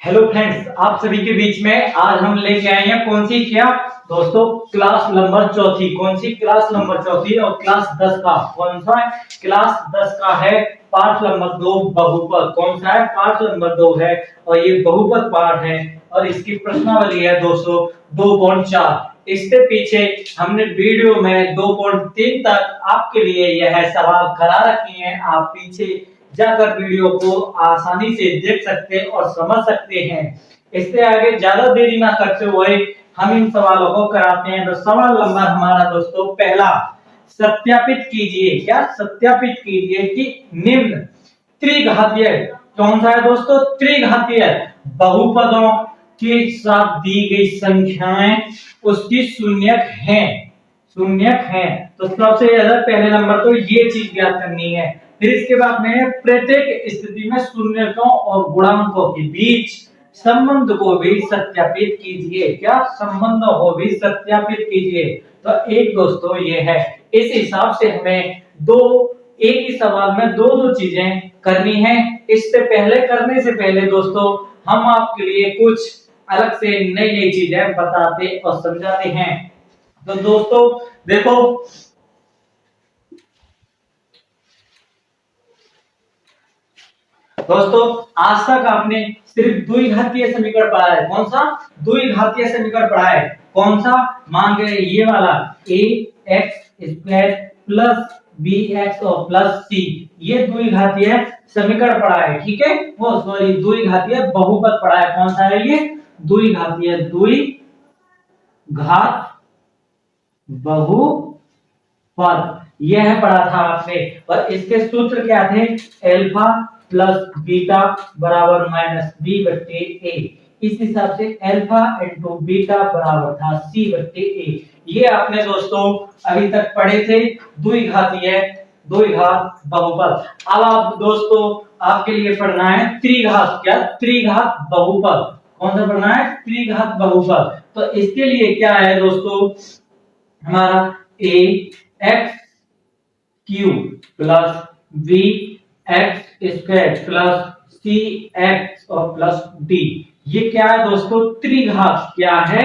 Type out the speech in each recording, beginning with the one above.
Hello friends, आप सभी के बीच में आज हम लेके आए हैं कौन सी क्या दोस्तों, क्लास नंबर चौथी। कौन सी क्लास नंबर चौथी और क्लास 10 का कौन सा है? क्लास 10 का है पाठ नंबर 2 बहुपद। कौन सा है? पाठ नंबर 2 है और ये बहुपद पाठ है और इसकी प्रश्नावली है दोस्तों 2.4। इससे पीछे हमने वीडियो में 2.3 तक आपके लिए यह सवाल करा रखे हैं। आप पीछे जाकर वीडियो को आसानी से देख सकते और समझ सकते हैं। इससे आगे ज्यादा देरी ना करते हुए हम इन सवालों को कराते हैं। तो सवाल नंबर हमारा दोस्तों पहला, सत्यापित कीजिए। क्या सत्यापित कीजिए कि निम्न त्रिघातीय, कौन सा है दोस्तों? त्रिघातीय बहुपदों के साथ दी गई संख्याएं उसकी शून्यक हैं। शून्यक है तो सबसे ज्यादा पहले नंबर तो ये चीज ज्ञात करनी है। फिर इसके बाद में प्रत्येक स्थिति में शून्यकों और गुणांकों के बीच संबंध को भी सत्यापित कीजिए। क्या संबंध को भी सत्यापित कीजिए। तो एक दोस्तों ये है। इस हिसाब से हमें दो एक ही सवाल में दो दो चीजें करनी है। इससे पहले करने से पहले दोस्तों हम आपके लिए कुछ अलग से नई नई चीजें बताते और समझाते हैं। तो दोस्तों देखो, दोस्तों आज तक आपने सिर्फ द्विघातीय समीकरण पढ़ा है। कौन सा? द्विघातीय समीकरण पढ़ा है। कौन सा? मान गए ये वाला ax² प्लस bx और प्लस c, ये द्विघातीय समीकरण पढ़ा है। ठीक है, वो सॉरी द्विघातीय बहुपद पढ़ा है। कौन सा है ये? द्विघातीय, द्विघात बहुपद, यह पढ़ा था आपने। और इसके सूत्र क्या थे? अल्फा प्लस बीटा बराबर माइनस बी बट्टे ए। इस हिसाब से अल्फा इंटू बीटा बराबर था सी बट्टे ए। ये आपने दोस्तों अभी तक पढ़े थे द्विघातीय द्विघात बहुपद। अब आप दोस्तों आपके लिए पढ़ना है त्रिघात। क्या? त्रिघात बहुपद। कौन सा पढ़ना है? त्रिघात बहुपद। तो इसके लिए क्या है दोस्तों हमारा a x cube plus b x square plus c x और प्लस d, ये क्या है दोस्तों? त्रिघात। क्या है?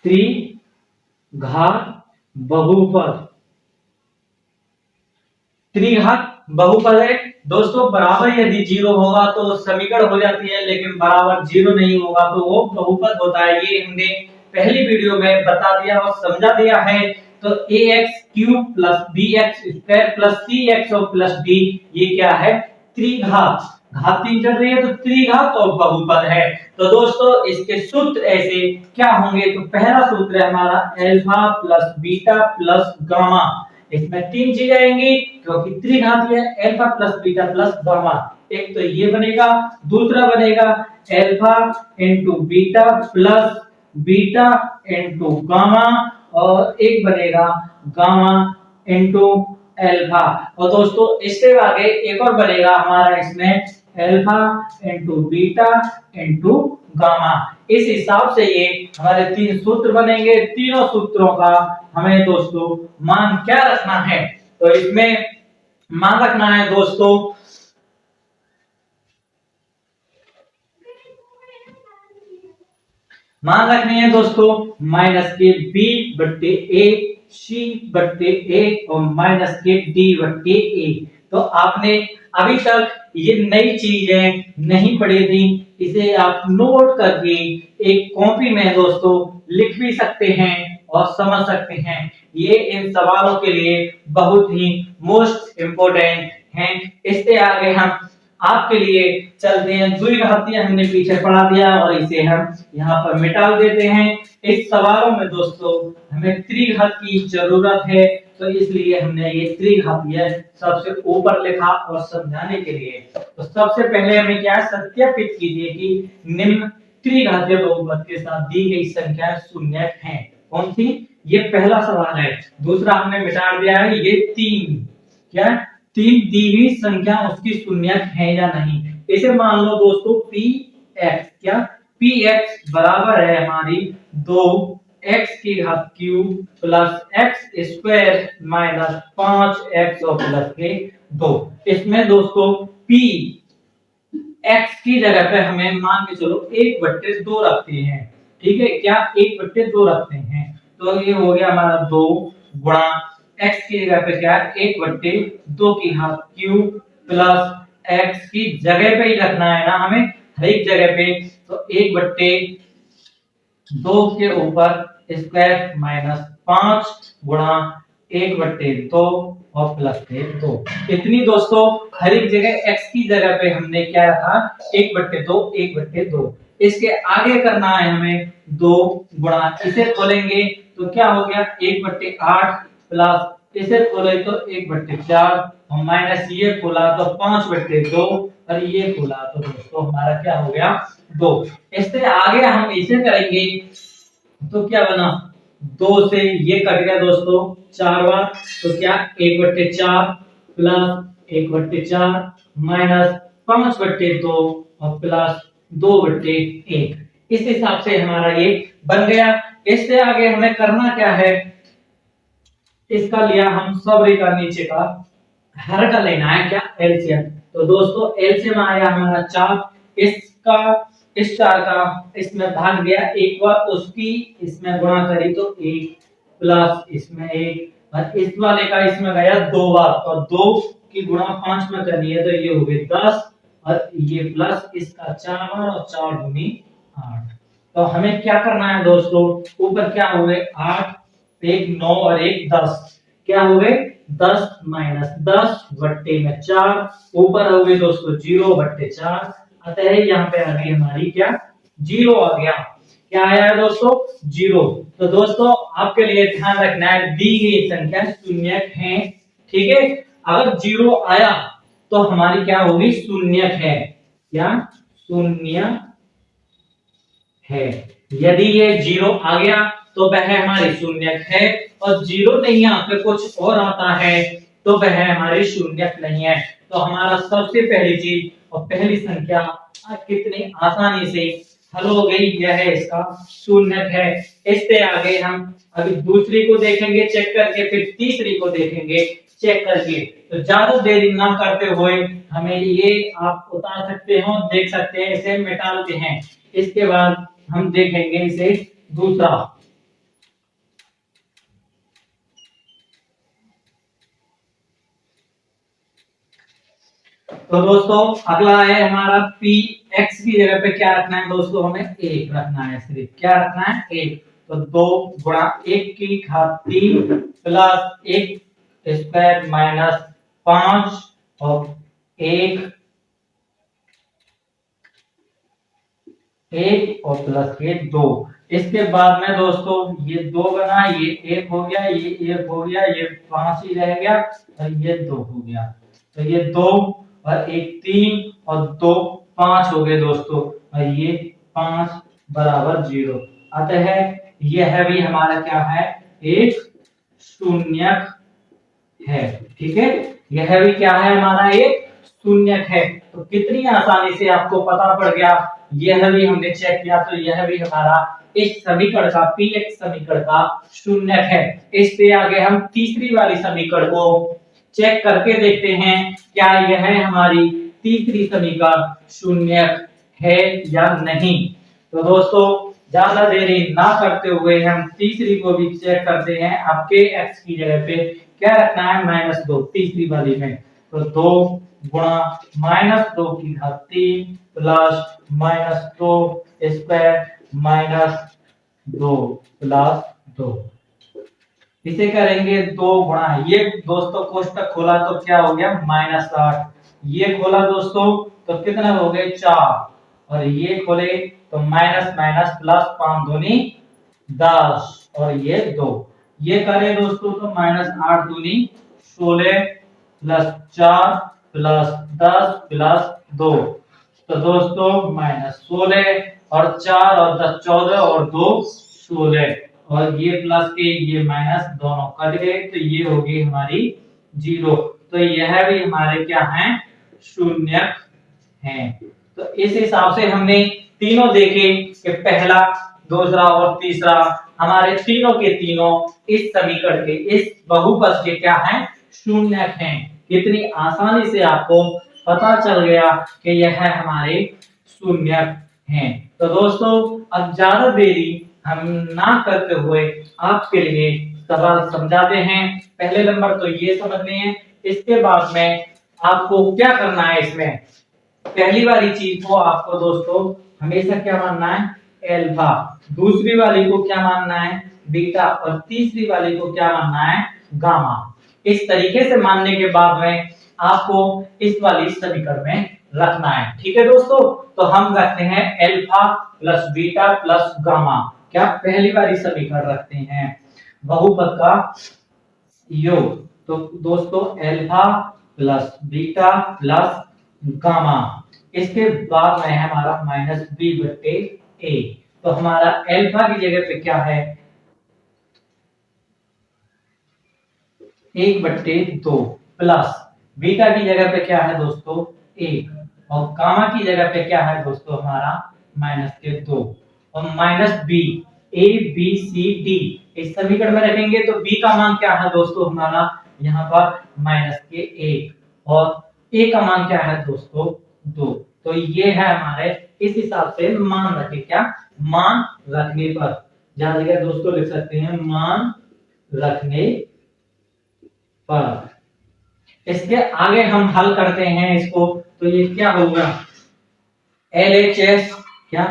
त्रिघात बहुपद। त्रिघात बहुपद है दोस्तों। बराबर यदि जीरो होगा तो समीकरण हो जाती है, लेकिन बराबर जीरो नहीं होगा तो वो बहुपद होता है। ये हमने पहली वीडियो में बता दिया और समझा दिया है। तो ax cube plus bx square plus cx और प्लस d, ये क्या है? त्रिघात। घात तीन चल रही है तो त्रिघात और बहुपद है। तो दोस्तों इसके सूत्र ऐसे क्या होंगे? तो पहला सूत्र है हमारा alpha plus beta plus gamma. इसमें तीन चीजें आएंगी क्योंकि त्रिघातीय है। Alpha plus beta plus gamma. एक तो ये बनेगा, दूसरा बनेगा alpha into beta plus beta into gamma, और एक बनेगा गामा इंटू अल्फा। और दोस्तों इससे आगे एक और बनेगा हमारा इसमें alpha into beta into gamma. इस हिसाब से ये हमारे तीन सूत्र बनेंगे। तीनों सूत्रों का हमें दोस्तों मान क्या रखना है? तो इसमें मान रखना है दोस्तों मान रखनी है दोस्तों माइनस के b बट्टे a, c बट्टे a और माइनस के d बट्टे a। तो आपने अभी तक ये नई चीजें नहीं पढ़ी थी, इसे आप नोट करके एक कॉपी में दोस्तों लिख भी सकते हैं और समझ सकते हैं। ये इन सवालों के लिए बहुत ही मोस्ट इम्पोर्टेंट हैं। इससे आगे हम आपके लिए चलते हैं। द्विघातीय हमने पीछे पढ़ा दिया और इसे हम यहाँ पर मिटा देते हैं। इस सवालों में दोस्तों हमें त्रिघात की जरूरत है, तो इसलिए हमने ये त्रिघातीय सबसे ऊपर लिखा और समझाने के लिए। तो सबसे पहले हमें क्या सत्यापित कीजिए कि निम्न त्रिघातीय बहुपद के साथ दी गई संख्या शून्य है। कौन सी? ये पहला सवाल है। दूसरा हमने मिटा दिया है ये तीन। क्या? तीन दी हुई संख्या उसकी शून्यक है या नहीं। इसे मान लो दोस्तों px। क्या? px बराबर है हमारी 2 एक्स की घात cube plus x square minus 5x और प्लस के 2। इसमें दोस्तों p x की जगह पे हमें मान के चलो 1/2 रखते हैं। ठीक है, क्या 1/2 रखते हैं, तो ये हो गया हमारा 2 गुणा x की जगह पे क्या है 1/2 की घात क्यूब प्लस x की जगह पे ही रखना है ना हमें हर एक जगह पे, तो 1/2 के ऊपर स्क्वायर माइनस 5 गुणा 1/2 और प्लस के 2। इतनी दोस्तों हर एक जगह x की जगह पे हमने क्या रखा 1/2 1/2। इसके आगे करना है हमें 2 गुणा इसे खोलेंगे तो क्या हो गया 1/8 प्लस इसे खोले तो 1/4 और माइनस ये खोला तो 5/2 और ये खोला तो दोस्तों हमारा क्या हो गया 2। इससे आगे हम इसे करेंगे तो क्या बना 2 से ये कट गया दोस्तों 4 बार, तो क्या 1/4 प्लस 1/4 माइनस 5/2 और प्लस 2/1। इस हिसाब से हमारा ये बन गया। इससे आगे हमें करना क्या है, इसका लिया हम सब रेखा नीचे का हर का लेना है क्या एलसीएम। तो दोस्तों एलसीएम आया हमारा 4, इसका इस 4 का इसमें भाग दिया एक बार, उसकी इसमें गुणा करी तो 1 प्लस इसमें 1 और इस वाले का इसमें गया 2 बार, और 2 की गुणा 5 में करनी है तो ये हो गए 10 और ये प्लस इसका 4 बार और 4 दूनी 8। तो हमें क्या करना है दोस्तों, ऊपर क्या हो गए 8 एक 9 और एक 10, क्या हो गए 10 माइनस 10 बट्टे में 4, ऊपर हो गए दोस्तों 0/4, अतः यहाँ पे आ गई हमारी क्या 0 आ गया। क्या आया है दोस्तों 0। तो दोस्तों आपके लिए ध्यान रखना है दी गई संख्या शून्यक है। ठीक है, अगर 0 आया तो हमारी क्या होगी शून्यक है, क्या शून्य है। यदि ये 0 आ गया तो वह हमारी शून्यक है, और 0 नहीं आकर कुछ और आता है तो वह हमारी शून्यक नहीं है। तो हमारा सबसे पहली चीज और पहली संख्या कितनी आसानी से हल हो गई, यह है इसका शून्यक है। इससे आगे हम अभी दूसरी को देखेंगे चेक करके, फिर तीसरी को देखेंगे चेक करके। तो ज्यादा देरी ना करते हुए हमें ये आप उतार सकते हो, देख सकते हैं, इसे मिटाते हैं, इसके बाद हम देखेंगे इसे दूसरा। तो दोस्तों अगला है हमारा p x की जगह पे क्या रखना है दोस्तों, हमें 1 रखना है, सिर्फ क्या रखना है 1। तो 2 गुणा 1 की घात 3 प्लस 1 स्क्वायर माइनस 5 और 1 और प्लस के 2। इसके बाद में दोस्तों ये 2 बना, ये 1 हो गया, ये 1 हो गया, ये 5 ही रह गया और ये 2 हो गया। तो ये 2 और 1 3 और 2 5 हो गए दोस्तों, और ये 5 बराबर 0। अतः यह भी हमारा क्या है एक शून्यक है। ठीक है, यह भी क्या है हमारा एक शून्यक है। तो कितनी आसानी से आपको पता पड़ गया, यह भी हमने चेक किया, तो यह भी हमारा इस समीकरण का px समीकरण का शून्यक है। इससे आगे हम तीसरी वाली समीकरण को चेक करके देखते हैं क्या यह हमारी तीसरी समीकरण शून्यक है या नहीं। तो दोस्तों ज्यादा देरी ना करते हुए हम तीसरी को भी चेक करते हैं। आपके x की जगह पे क्या रखना है -2 तीसरी वाली में, तो 2 गुणा -2 की घात 3 प्लस -2 स्क्वायर माइनस 2 प्लस 2। इसे करेंगे 2 गुणा, ये दोस्तों कोष्टक खोला तो क्या हो गया -8, ये खोला दोस्तों तो कितना हो गए 4, और ये खोले तो माइनस माइनस प्लस 5 दूनी 10 और ये 2, ये करें दोस्तों तो -8 दूनी 16 प्लस 4 प्लस 10 प्लस 2। तो दोस्तों -16 और 4 और 10 14 और 2 16, और ये प्लस के ये माइनस दोनों कट गए, तो ये होगी हमारी 0। तो यह भी हमारे क्या हैं शून्यक हैं। तो इस हिसाब से हमने तीनों देखे कि पहला दूसरा और तीसरा हमारे तीनों के तीनों इस समीकरण के इस बहुपद के क्या हैं, शून्यक हैं। कितनी आसानी से आपको पता चल गया कि यह हमारे शून्यक हैं। तो दोस्तों अब ज्यादा देरी हम ना करते हुए आपके लिए सवाल समझाते हैं। पहले नंबर तो ये समझने हैं, इसके बाद में आपको क्या करना है। इसमें पहली वाली चीज को आपको दोस्तों हमेशा क्या मानना है, एल्फा। दूसरी वाली को क्या मानना है, बीटा। और तीसरी वाली को क्या मानना है, गामा। इस तरीके से मानने के बाद में आपको इस वाली समीकरण में रखना है। ठीक है दोस्तों, तो हम रखते हैं alpha plus beta plus gamma. क्या पहली वाली समीकरण रखते हैं बहुपद का योग। तो दोस्तों alpha plus beta plus gamma, इसके बाद में है हमारा माइनस बी बटे ए। तो हमारा एल्फा की जगह पे क्या है, 1/2 प्लस बीटा की जगह पे क्या है दोस्तों 1, और गामा की जगह पे क्या है दोस्तों हमारा -2, और minus B. A B C D इस समीकरण में रखेंगे तो बी का मान क्या है दोस्तों हमारा यहाँ पर -1, और ए का मान क्या है दोस्तों 2। तो ये है हमारे, इस हिसाब से मान रखे, क्या मान रखने पर, जहां जगह दोस्तों लिख सकते हैं मान रखने पर। इसके आगे हम हल करते हैं इसको, तो ये क्या होगा, LHS, क्या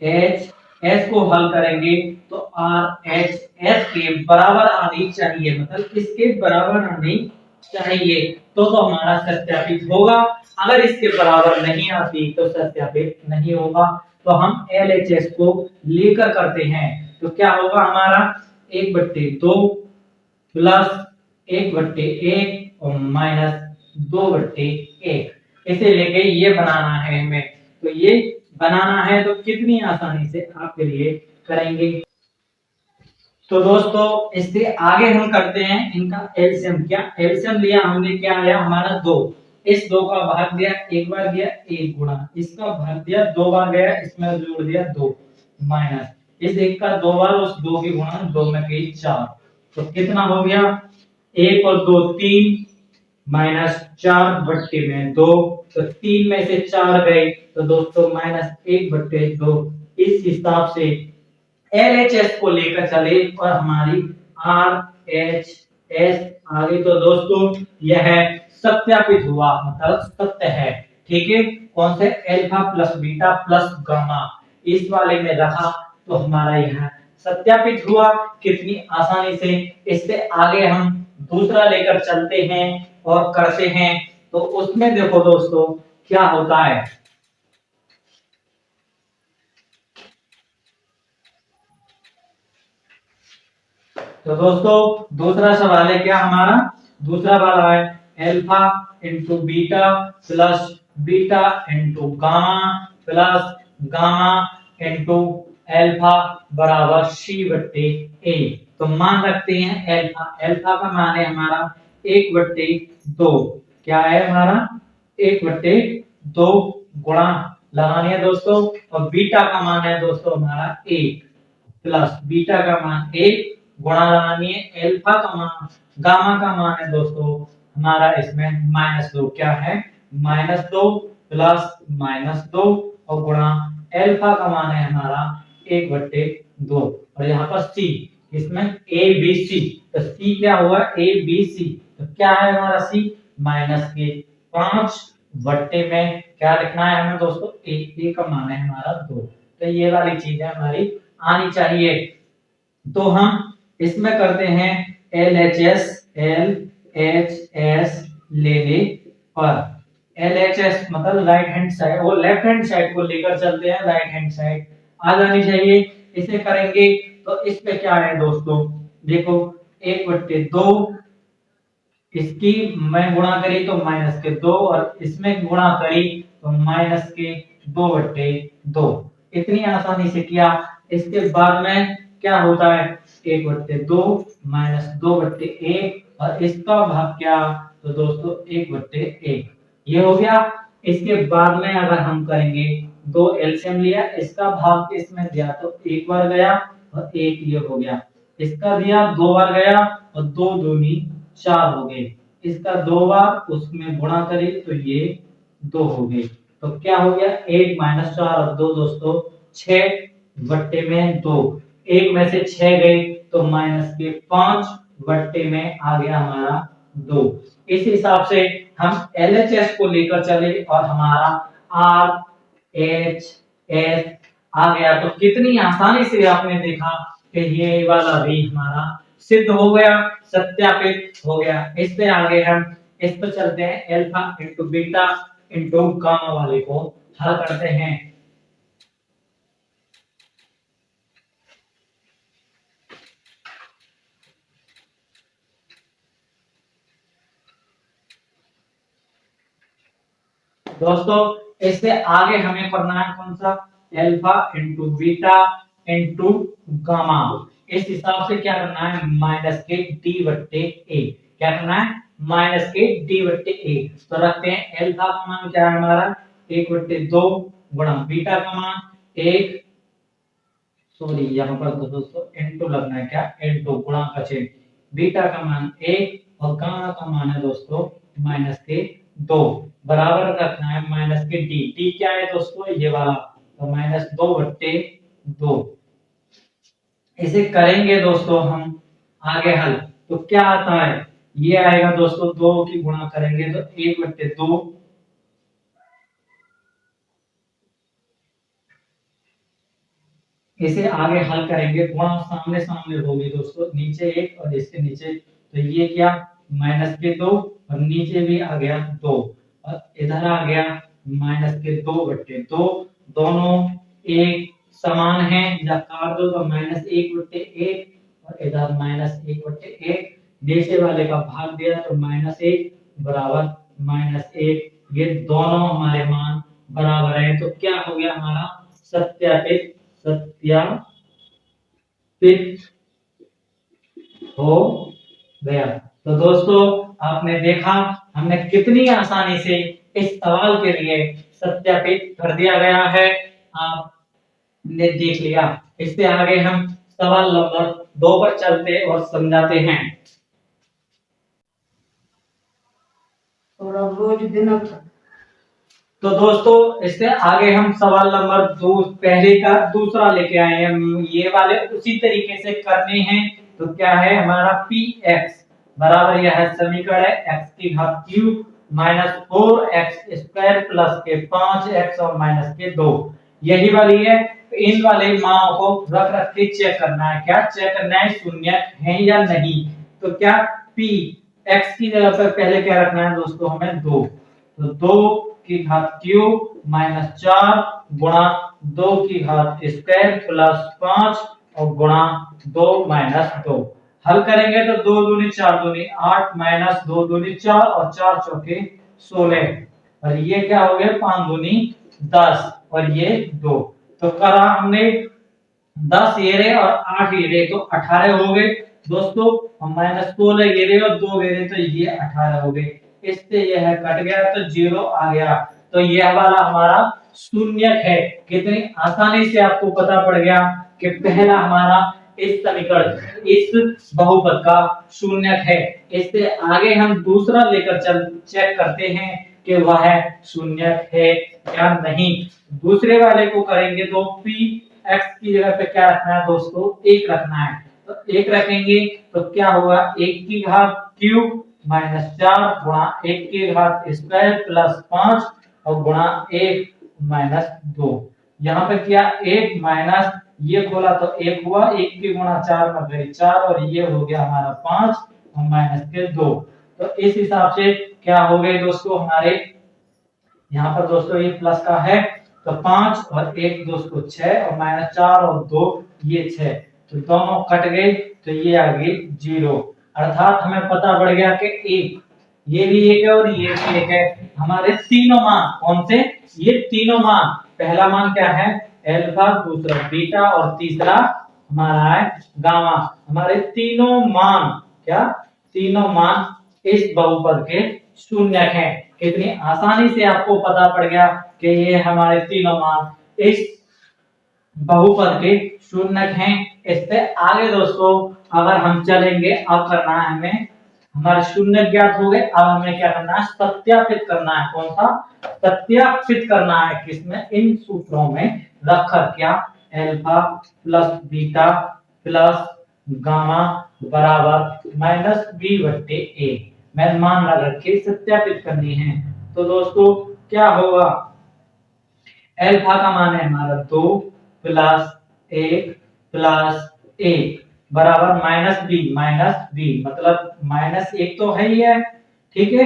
LHS को हल करेंगे तो RHS के बराबर आनी चाहिए, मतलब इसके बराबर आनी चाहिए तो हमारा सत्यापित होगा। अगर इसके बराबर नहीं आती तो सत्यापित नहीं होगा। तो हम LHS को लेकर करते हैं, तो क्या होगा हमारा 1/2 प्लस 1/1 और -2/1, इसे लेके ये बनाना है हमें। तो ये बनाना है तो कितनी आसानी से आपके लिए करेंगे। तो दोस्तों इससे आगे हम करते हैं इनका एलसीएम। क्या एलसीएम लिया हमने, क्या आया हमारा 2। इस 2 का भाग दिया, एक बार दिया 1 गुणा, इसका भाग दिया 2 बार गया, इसमें जोड़ दिया 2, माइनस इस 1 का 2 बार, उस 2 की गुणा 2 में कही 4। तो कितना हो गया, 1 और 2 3, -4/2, तो 3 में से 4 गए तो दोस्तों -1/2। इस हिसाब से LHS को लेकर चले और हमारी RHS आगे। तो दोस्तों यह सत्यापित हुआ, मतलब सत्य है। ठीक है, कौन से alpha plus beta plus gamma इस वाले में रखा तो हमारा यह सत्यापित हुआ। कितनी आसानी से। इससे आगे हम दूसरा लेकर चलते हैं और करते हैं, तो उसमें देखो दोस्तों क्या होता है। तो दोस्तों दूसरा सवाल है क्या हमारा, दूसरा वाला है alpha into beta plus beta into gamma plus gamma into alpha बराबर C/A। तो मान रखते हैं अल्फा, अल्फा का मान है हमारा 1/2, क्या है हमारा 1/2 गुणा लगानी है दोस्तों, और बीटा का मान है दोस्तों हमारा 1 प्लस बीटा का मान 1 गुणा लगानी है, अल्फा का मान, गामा का मान है दोस्तों हमारा इसमें -2, क्या है -2 प्लस -2 और गुणा अल्फा का मान है हमारा 1/2, और यहाँ पर C, इसमें ABC। तो C क्या हुआ ABC, तो क्या है हमारा C -5 बट्टे में क्या लिखना है हमें दोस्तों, A का मान है हमारा 2। तो ये वाली चीज है हमारी आनी चाहिए। तो हम इसमें करते हैं LHS लेने पर, LHS मतलब राइट हैंड साइड, वो लेफ्ट हैंड साइड को लेकर चलते हैं, राइट हैंड साइड आ जानी चाहिए। इसे करेंगे तो इस पे क्या है दोस्तों, देखो 1/2, इसकी मैं गुणा करी तो -2, और इसमें गुणा करी तो -2/2। इतनी आसानी से किया। इसके बाद में क्या होता है 1/2 -2/1, और इसका भाग क्या, तो दोस्तों 1/1 ये हो गया। इसके बाद में अगर हम करेंगे 2 एलसीएम लिया, इसका भाग इसमें दिया तो एक बार गया, और एक ये हो गया। इसका दिया 2 बार गया और 2 दूनी 4 हो गए। इसका 2 बार उसमें गुणा करें तो ये 2 हो गए। तो क्या हो गया 1 माइनस 4 और 2 दोस्तों 6 बट्टे में 2। 1 में से 6 गए तो माइनस के 5 बट्टे में आ गया हमारा 2। इस हिसाब से हम LHS को लेकर चले और हमारा RHS आ गया। तो कितनी आसानी से आपने देखा कि ये वाला भी हमारा सिद्ध हो गया, सत्यापित हो गया। इससे आगे हम इस पर चलते हैं, alpha into beta into gamma वाले को हल करते हैं। दोस्तों इससे आगे हमें करना है कौन सा, alpha into beta into gamma. इस हिसाब से क्या करना है, माइनस के डी बट्टे ए। क्या करना है, माइनस के डी बट्टे ए। तो रखते हैं अल्फा का मान क्या है हमारा 1/2 गुणा बीटा का मान 1, सॉरी यहाँ पर तो दोस्तों इंटू लगना है, क्या इंटू गुणा का चिन्ह, बीटा का मान 1 और गामा का मान है दोस्तों माइनस के 2, बराबर रखना है माइनस के डी। डी क्या है दोस्तों, ये वाला, तो माइनस 2/2। इसे करेंगे दोस्तों हम आगे हल, तो क्या आता है, ये आएगा दोस्तों 2 की गुणा करेंगे तो 1/2। इसे आगे हल करेंगे, गुणा सामने सामने होगी दोस्तों, नीचे 1 और इसके नीचे, तो ये क्या माइनस के 2 और नीचे भी आ गया 2 और इधर आ गया माइनस के 2/2। दोनों एक समान है, या काट दो तो -1/1 और इधर -1/1। नीचे वाले का भाग दिया तो -1 बराबर -1। ये दोनों हमारे मान बराबर है, तो क्या हो गया हमारा सत्यापित, सत्यापित हो गया। तो दोस्तों आपने देखा हमने कितनी आसानी से इस सवाल के लिए सत्यापित कर दिया गया है, आपने देख लिया। इससे आगे हम सवाल नंबर 2 पर चलते और समझाते हैं। और अब रोज दिन तो दोस्तों इससे आगे हम सवाल नंबर 2 पहले का दूसरा लेके आए हैं, ये वाले उसी तरीके से करने हैं। तो क्या है हमारा px बराबर यह है समीकरण है x की घात cube minus 4x square plus के 5x और माइनस के 2, यही वाली है। तो इन वाले मानों को रख रख के चेक करना है, क्या चेक करना है, शून्य है या नहीं। तो क्या p x की जगह पर पहले क्या रखना है दोस्तों, हमें 2, तो 2 की घात क्यूब माइनस 4 गुणा 2 की घात स्क्वायर प्लस 5 और गुणा 2 माइनस 2। हल करेंगे तो 2 दूनी 4 दूनी 8 माइनस 2 दूनी 4 और 4 चौके 16 और ये क्या हो गया 5 दूनी 10 और ये 2। तो करा हमने 10 ये रहे और 8 ये रहे तो 18 हो गए दोस्तों, माइनस 16 ये रहे और 2 ये रहे तो ये 18 हो गए। इससे यह कट गया तो 0 आ गया। तो यह वाला हमारा शून्य है। कितनी आसानी से आपको पता पड़ गया कि पहला हमारा इस समीकरण इस बहुपद का शून्य है। इससे आगे हम दूसरा लेकर चल चेक करते हैं कि वह शून्य है या नहीं। दूसरे वाले को करेंगे तो p x की जगह पे क्या रखना है दोस्तों, 1 रखना है। तो 1 रखेंगे तो क्या होगा 1 की घात क्यूब माइनस 4 गुणा 1 की घात स्क्वायर प्लस 5 और गुणा 1 माइनस 2। यहाँ पे क्या 1 माइनस ये खोला तो 1 हुआ, 1 की गुणा 4 में गई 4 और ये हो गया हमारा 5 और माइनस के 2। तो इस हिसाब से क्या हो गए दोस्तों हमारे, यहाँ पर दोस्तों ये प्लस का है तो 5 और 1 दोस्तों 6 और माइनस 4 और 2 ये 6, तो दोनों कट गए तो ये आ गई 0। अर्थात हमें पता पड़ गया कि एक ये भी एक है और ये भी एक है। हमारे तीनों मान कौन से, ये तीनों मान, पहला मान क्या है अल्फा, दूसरा बीटा और तीसरा हमारा है गामा। हमारे तीनों मान क्या, तीनों मान इस बहुपद के शून्य हैं। कितनी आसानी से आपको पता पड़ गया कि ये हमारे तीनों मान इस बहुपद के शून्य हैं। इससे आगे दोस्तों अगर हम चलेंगे, अब करना है हमें, हमारे शून्य ज्ञात हो गए, अब हमें क्या करना है, सत्यापित करना है। कौन सा सत्यापित करना है? किसमें? इन सूत्रों में रखकर। क्या? Alpha plus beta plus gamma बराबर माइनस बी बट्टे ए, मैं मान रख के सत्यापित करनी है। तो दोस्तों क्या होगा, अल्फा का मान है हमारा 2 प्लस 1 प्लस 1 बराबर माइनस बी मतलब माइनस 1 तो है ही है, ठीक है,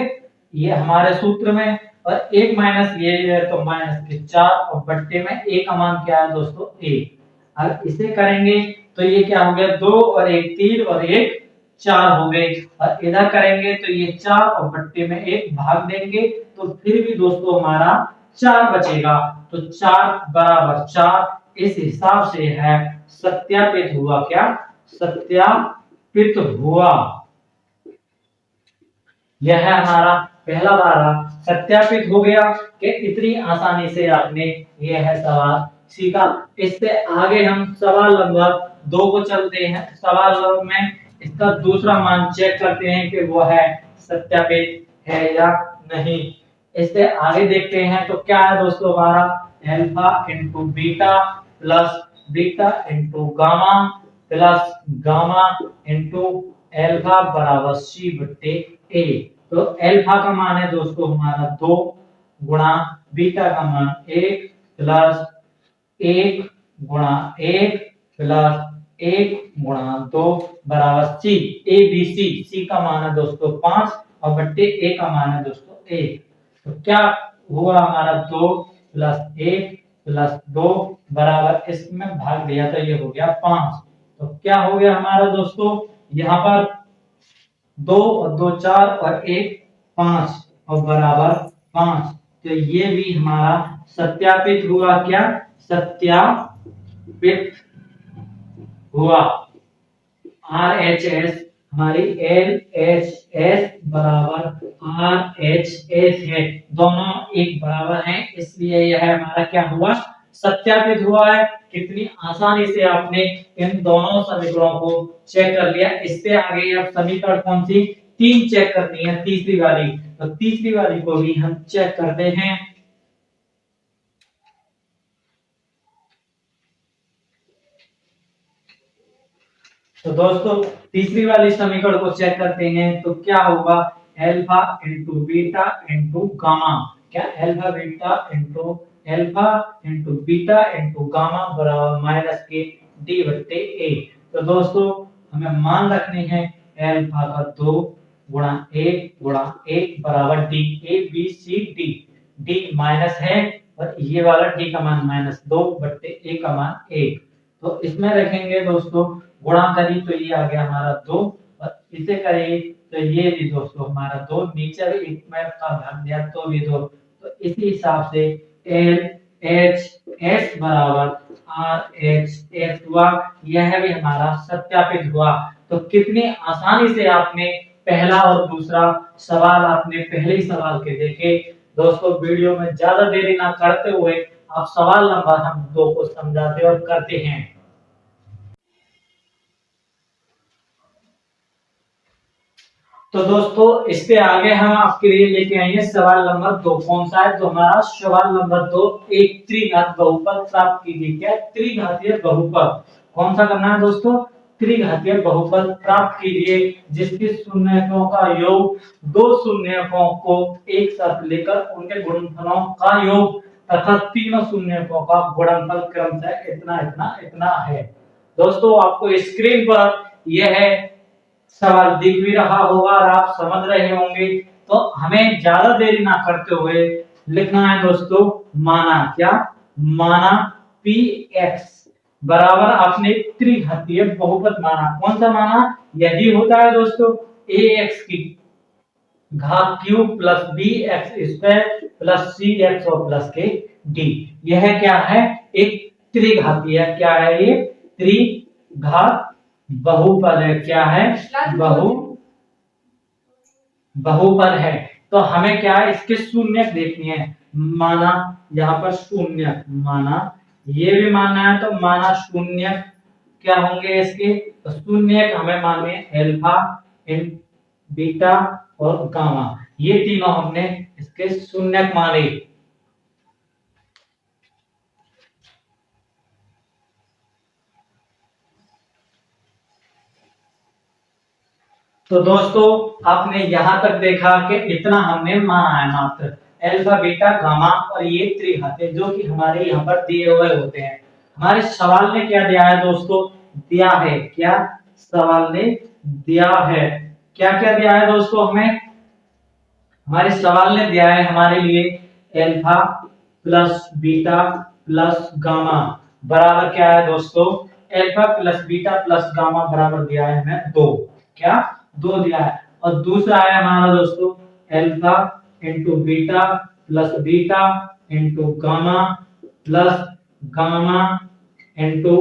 ये हमारे सूत्र में, और एक माइनस ये है तो माइनस के 4 और बट्टे में ए का मान क्या है दोस्तों? 1। अब इसे करेंगे तो ये क्या हो गया, 2 और 1 3 और 1 4 हो गए, और इधर करेंगे तो ये 4 और बट्टे में 1 भाग देंगे तो फिर भी दोस्तों हमारा 4 बचेगा। तो 4 बराबर 4, इस हिसाब से है सत्यापित हुआ। क्या? सत्यापित हुआ। यह है हमारा पहला वाला सत्यापित हो गया कि इतनी आसानी से आपने यह सवाल सीखा। इससे आगे हम सवाल नंबर 2 को चलते हैं। सवाल में इसका दूसरा मान चेक करते हैं कि वो है सत्यापित है या नहीं। इससे आगे देखते हैं तो क्या है दोस्तों, हमारा alpha into beta plus beta into gamma plus gamma into alpha बराबर सी बट्टे ए। तो अल्फा का मान है दोस्तों हमारा 2 गुणा बीटा का मान 1 प्लस 1 गुणा 1 प्लस 1 गुणा 2 बराबर सी। ए बी सी का मान है दोस्तों 5 और बट्टे ए का मान है दोस्तों 1। तो क्या हुआ हमारा 2 प्लस 1 प्लस 2 बराबर, इसमें भाग दिया तो ये हो गया 5। तो क्या हो गया हमारा दोस्तों, यहाँ पर 2 और 2 4 और 1 5 और बराबर 5। तो ये भी हमारा सत्यापित हुआ। क्या? सत्यापित हुआ। आर एच एस हमारी एल एच एस बराबर आर एच एस है, दोनों एक बराबर हैं, इसलिए यह हमारा क्या हुआ, सत्यापित हुआ है। कितनी आसानी से आपने इन दोनों समीकरणों को चेक कर लिया। इससे आगे अब समीकरण कौन सी? 3 चेक करनी है, तीसरी वाली। तो तीसरी वाली को भी हम चेक करते हैं। तो दोस्तों तीसरी वाली समीकरण को चेक करते हैं तो क्या होगा, alpha into beta into gamma. क्या? Alpha into beta into gamma बराबर माइनस के डी बट्टे ए। तो दोस्तों हमें मान रखने हैं अल्फा का 2 गुणा 1 बराबर D, A B C D. D minus है और ये वाला डी का मान माइनस 2 बट्टे ए का मान 1। तो इसमें रखेंगे दोस्तों, गुणा करी तो ये आ गया हमारा 2 और इसे करें तो ये भी दोस्तों हमारा 2, नीचे एक में का भाग दिया तो भी 2। तो इसी हिसाब से एल एच एस बराबर आर एच एस हुआ। यह भी हमारा सत्यापित हुआ। तो कितनी आसानी से आपने पहला और दूसरा सवाल आपने पहले ही सवाल के देखे। दोस्तों वीडियो में ज्यादा देरी ना करते हुए आप सवाल नंबर हम 2 को समझाते और करते हैं। तो दोस्तों इसके आगे हम आपके लिए लेके आएंगे सवाल नंबर 2। कौन सा है? तो हमारा सवाल नंबर 2, एक त्रिघात बहुपद प्राप्त कीजिए। क्या? त्रिघातीय बहुपद। कौन सा करना है दोस्तों? त्रिघातीय बहुपद प्राप्त कीजिए जिसके शून्यकों का योग, दो शून्यकों को एक साथ लेकर उनके गुणनफलों का योग तथा तीनों शून्यकों का गुणनफल क्रमशः इतना इतना इतना है। दोस्तों आपको स्क्रीन पर यह सवाल दिख भी रहा होगा और आप समझ रहे होंगे। तो हमें ज्यादा देरी ना करते हुए लिखना है दोस्तों, माना। क्या? माना पी एक्स बराबर आपने त्रिघातीय बहुपद माना। कौन सा माना? यही होता है दोस्तों ए एक्स की घात cube plus B X square plus C X और प्लस के डी। यह क्या है? एक त्रिघातीय। क्या है ये? त्रिघात बहुपद है। क्या है? बहुपद है। तो हमें क्या है, इसके शून्य देखनी है। माना यहाँ पर शून्य, माना ये भी मानना है तो माना शून्य क्या होंगे इसके, तो शून्य हमें माने अल्फा, इन बीटा और गामा, ये तीनों हमने इसके शून्य माने। तो दोस्तों आपने यहां तक देखा कि इतना हमने माना है मात्र, अल्फा बीटा गामा और ये त्रिघाते जो कि हमारे यहाँ पर दिए हुए होते हैं। हमारे सवाल ने क्या दिया है दोस्तों, दिया है क्या, सवाल ने दिया है क्या, क्या दिया है दोस्तों हमें, हमारे सवाल ने दिया है हमारे लिए alpha plus beta plus gamma बराबर क्या है दोस्तों, alpha plus beta plus gamma बराबर दिया है हमें 2, क्या 2 दिया है। और दूसरा है हमारा दोस्तों alpha into beta into gamma plus gamma into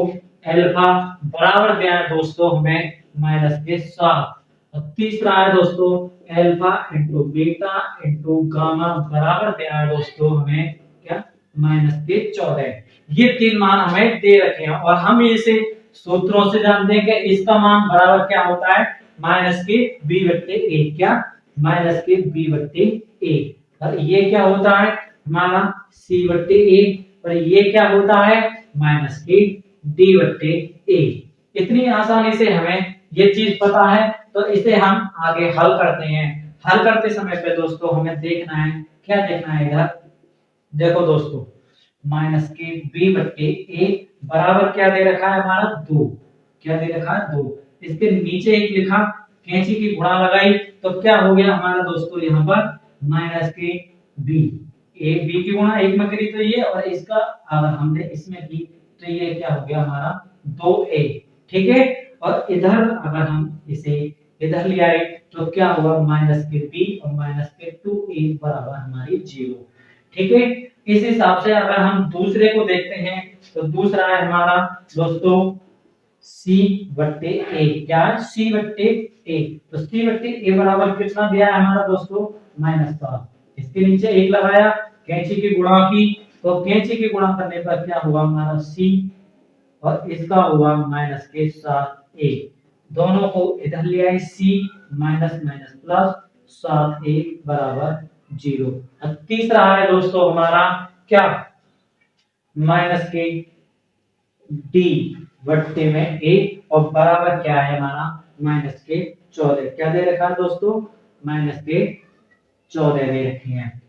alpha बराबर दिया है दोस्तों हमें -7। और तीसरा है दोस्तों alpha into beta into gamma बराबर दिया है दोस्तों हमें क्या -14। ये तीन मान हमें दे रखे हैं और हम इसे सूत्रों से जानते हैं कि इसका मान बराबर क्या होता है -b/a, क्या -b/a। और ये क्या होता है हमारा c/a और ये क्या होता है -d/a। इतनी आसानी से हमें ये चीज पता है तो इसे हम आगे हल करते हैं। हल करते समय पे दोस्तों हमें देखना है, क्या देखना है इधर, देखो दोस्तों -b/a बराबर क्या दे रखा है हमारा 2, क्या दे रखा है 2। इसके नीचे एक लिखा, कैंची की गुणा लगाई तो क्या हो गया हमारा दोस्तों यहाँ पर -b, a b की गुणा एक में करी तो ये, और इसका अगर हमने इसमें की तो ये क्या हो गया हमारा 2a, ठीक है। और इधर अगर हम इसे इधर ले आए तो क्या हुआ -b और -2a बराबर हमारी 0, ठीक है। इस हिसाब से अगर हम दूसरे को देखते हैं तो दूसरा है हमारा दोस्तों c/a, क्या है c/a, तो c/a बराबर कितना दिया है हमारा दोस्तों -7। इसके नीचे एक लगाया, कैंची की गुणा की तो कैंची की गुणा करने पर क्या हुआ हमारा c और इसका हुआ -7a, दोनों को इधर ले आए c minus minus plus 7a बराबर 0। और तीसरा है दोस्तों हमारा क्या -d/a और बराबर क्या है हमारा -14, क्या दे रखा है दोस्तों -14 दे रखी है।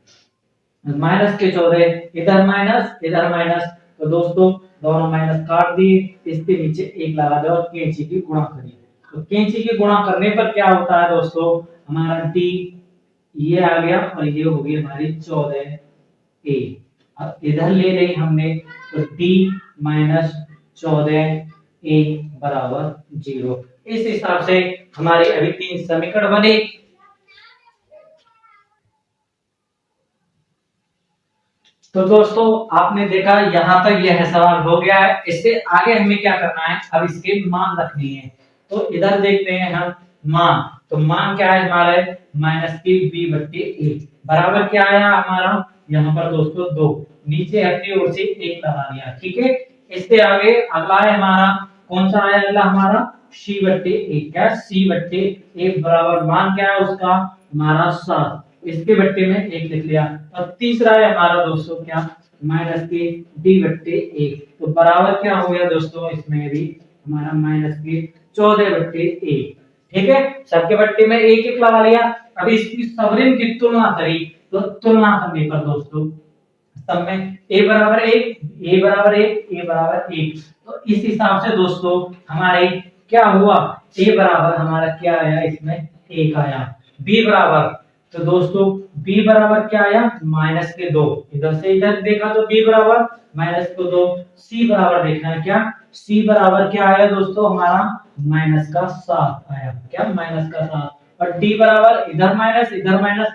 -14 इधर माइनस तो दोस्तों दोनों माइनस काट दिए, इसके नीचे एक लगा दो और कैंची की गुणा करिए तो कैंची की गुणा करने पर क्या होता है दोस्तों हमारा d ये आ गया और ये हो गई हमारी 14a। अब इधर ले रही हमने तो d -14a बराबर 0। इस हिसाब से हमारे अभी 3 समीकरण बने। तो दोस्तों आपने देखा यहाँ तक यह सवाल हो गया है। इससे आगे हमें क्या करना है, अब इसके मान रखनी है। तो इधर देखते हैं हम मान, तो मान क्या है हमारे -b/a बराबर क्या आया हमारा यहाँ पर दोस्तों 2, नीचे हटती ओर से 1 लगा दिया, ठीक है। इससे आगे अगला है हमारा कौन सा आया, अगला हमारा c/a, क्या c/a बराबर मान क्या है उसका हमारा 7, इसके बट्टे में 1 लिख लिया। और तीसरा है हमारा दोस्तों क्या -d/a, तो बराबर क्या हो गया दोस्तों इसमें भी हमारा -14/a, ठीक है। सबके बट्टे में 1 लगा लिया। अब इसकी सबरिन की तुलना करी तो तुलना करने पर दोस्तों सब में a बराबर 1, a बराबर 1, a बराबर 1, तो इस हिसाब से दोस्तों हमारे क्या हुआ, a बराबर हमारा क्या आया इसमें 1 आया। b बराबर, तो दोस्तों b बराबर क्या आया -2, इधर से इधर देखा तो b बराबर -2। c बराबर देखना है क्या, c बराबर क्या आया दोस्तों हमारा -7 आया, क्या -7। और d बराबर इधर माइनस